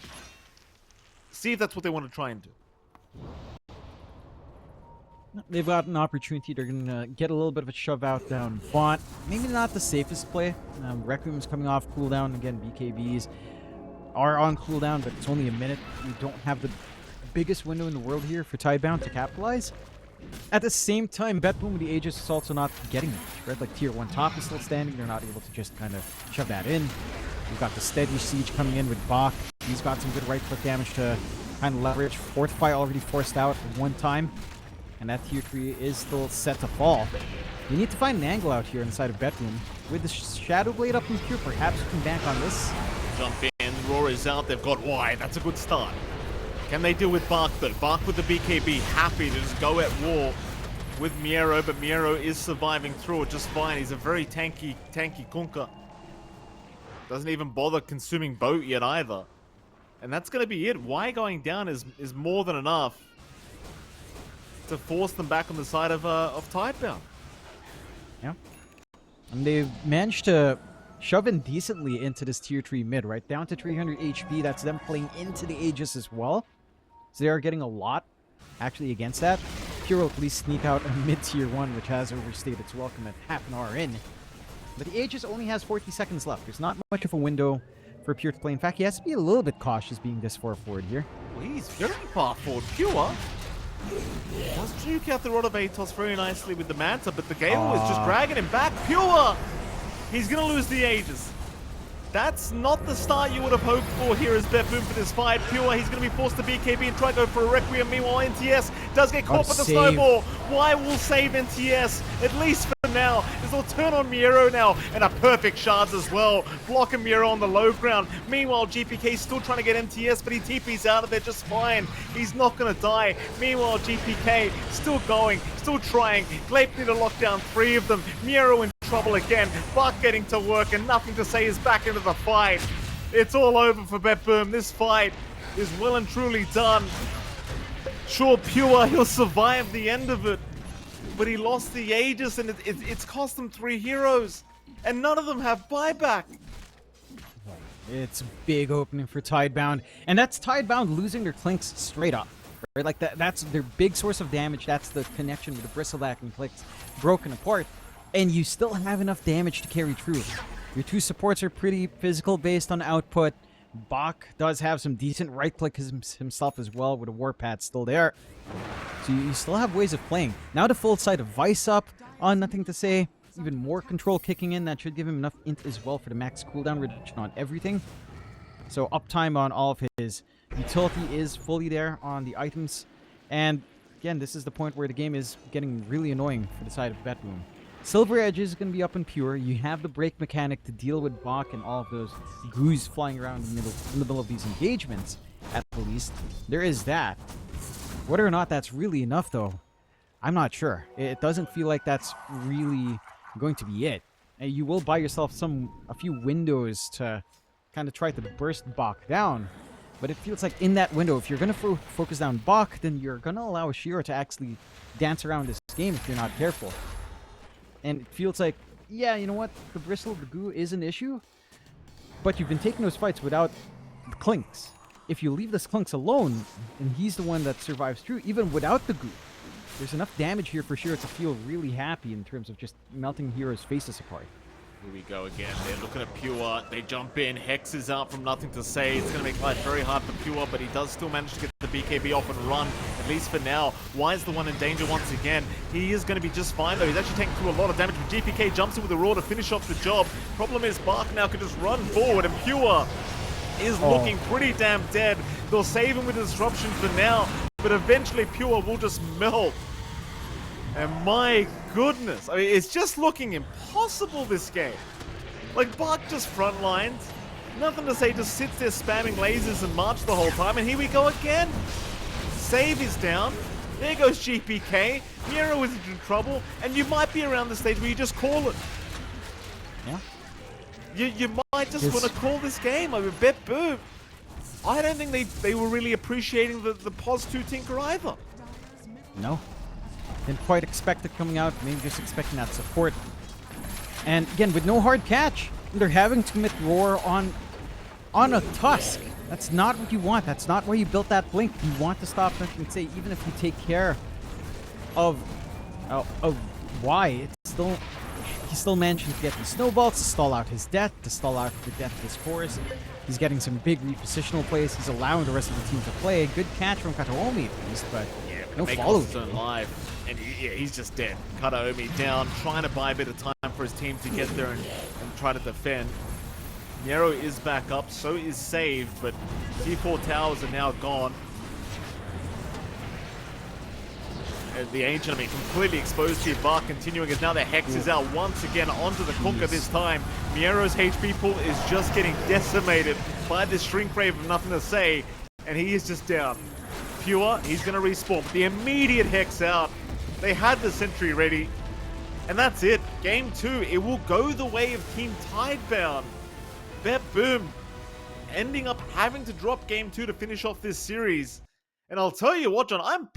See if that's what they want to try and do. They've got an opportunity. They're going to get a little bit of a shove out down bot. Maybe not the safest play. Requiem's coming off cooldown. Again, BKBs are on cooldown, but it's only a minute. You don't have the biggest window in the world here for Tidebound to capitalize. At the same time, BetBoom with the Aegis is also not getting much, right? Like tier 1 top is still standing. They're not able to just kind of shove that in. We've got the steady siege coming in with Bach. He's got some good right-click damage to kind of leverage. Fortify already forced out one time. And that tier 3 is still set to fall. You need to find an angle out here inside of BetBoom. With the Shadow Blade up in Q, perhaps you can bank on this. Jump in, Roar is out, they've got Y. That's a good start. Can they deal with Bach though? Bach with the BKB, happy to just go at war with Miero, but Miero is surviving through it just fine. He's a very tanky Kunkka. Doesn't even bother consuming boat yet either. And that's going to be it. Y going down is more than enough to force them back on the side of Tidebound. Yeah. And they've managed to shove in decently into this tier 3 mid, right? Down to 300 HP. That's them playing into the Aegis as well. So they are getting a lot, actually, against that. Pure will at least sneak out a mid-tier 1, which has overstayed its welcome at half an hour in. But the Aegis only has 40 seconds left. There's not much of a window for Pure to play. In fact, he has to be a little bit cautious being this far forward here. Well, he's very far forward. Pure does juke out the Rod of Atos very nicely with the Manta, but the Gable is just dragging him back. Pure! He's going to lose the Aegis. That's not the start you would have hoped for here as BetBoom for this fight. Pure, he's going to be forced to BKB and try to go for a Requiem. Meanwhile, NTS does get caught by the snowball. Y will save NTS, at least for now. This will turn on Miero now, and a perfect shards as well. Blocking Miero on the low ground. Meanwhile, GPK still trying to get NTS, but he TP's out of there just fine. He's not going to die. Meanwhile, GPK still going, still trying. Glape need to lock down 3 of them. Miero in trouble again. Buck getting to work, and nothing to say is back into the fight. It's all over for BetBoom. This fight is well and truly done. Sure, Pure, he'll survive the end of it, but he lost the Aegis, and it's cost them 3 heroes, and none of them have buyback. It's a big opening for Tidebound, and that's Tidebound losing their Clinks straight up. Right? Like that's their big source of damage. That's the connection with the Bristleback and Clinks broken apart. And you still have enough damage to carry through. Your 2 supports are pretty physical based on output. Bach does have some decent right-click himself as well, with a Warpath still there. So you still have ways of playing. Now the full side of Vice up on Nothing to Say. Even more control kicking in. That should give him enough int as well for the max cooldown reduction on everything. So uptime on all of his utility is fully there on the items. And again, this is the point where the game is getting really annoying for the side of BetBoom. Silver Edge is going to be up in Pure. You have the break mechanic to deal with Bach and all of those goos flying around in the middle of these engagements, at least. There is that. Whether or not that's really enough, though, I'm not sure. It doesn't feel like that's really going to be it. And you will buy yourself a few windows to kind of try to burst Bach down. But it feels like in that window, if you're going to focus down Bach, then you're going to allow Shiro to actually dance around this game if you're not careful. And it feels like, yeah, you know what? The Bristle, the goo is an issue. But you've been taking those fights without the Clinks. If you leave this Clinks alone, and he's the one that survives through, even without the goo, there's enough damage here for Shiro to feel really happy in terms of just melting heroes' faces apart. Here we go again. They're looking at Pure. They jump in. Hex is out from Nothing to Say. It's going to make life very hard for Pure, but he does still manage to get the BKB off and run, at least for now. Y is the one in danger once again. He is going to be just fine, though. He's actually taking through a lot of damage, but GPK jumps in with a Roar to finish off the job. Problem is, Bach now can just run forward, and Pure is looking pretty damn dead. They'll save him with a disruption for now, but eventually Pure will just melt. And my goodness, I mean, it's just looking impossible, this game. Like, Bach just front lines. Nothing to Say just sits there spamming lasers and march the whole time. And here we go again. Save is down. There goes GPK. Miero is in trouble. And you might be around the stage where you just call it. Yeah. You might just want to call this game. I mean, BetBoom. I don't think they were really appreciating the Pos 2 Tinker either. No. Didn't quite expect it coming out. Maybe just expecting that support. And again, with no hard catch, they're having to commit Roar on a Tusk. That's not what you want. That's not why you built that Blink. You want to stop them and say, even if you take care of Y, it's still... He's still managing to get the snowballs, to stall out his death, to stall out the death of his chorus. He's getting some big repositional plays. He's allowing the rest of the team to play. Good catch from Kataomi at least, but no follow. And he's just dead. Kataomi down, trying to buy a bit of time for his team to get there and try to defend. Nero is back up, so is saved, but T4 towers are now gone. The Ancient, I mean, completely exposed here. Bach continuing as now the Hex is out once again onto the Kunkka this time. Miero's HP pool is just getting decimated by this Shrink Rave of Nothing to Say, and he is just down. Pure, he's going to respawn, but the immediate Hex out. They had the Sentry ready, and that's it. Game 2, it will go the way of Team Tidebound. BetBoom ending up having to drop Game 2 to finish off this series. And I'll tell you what, John, I'm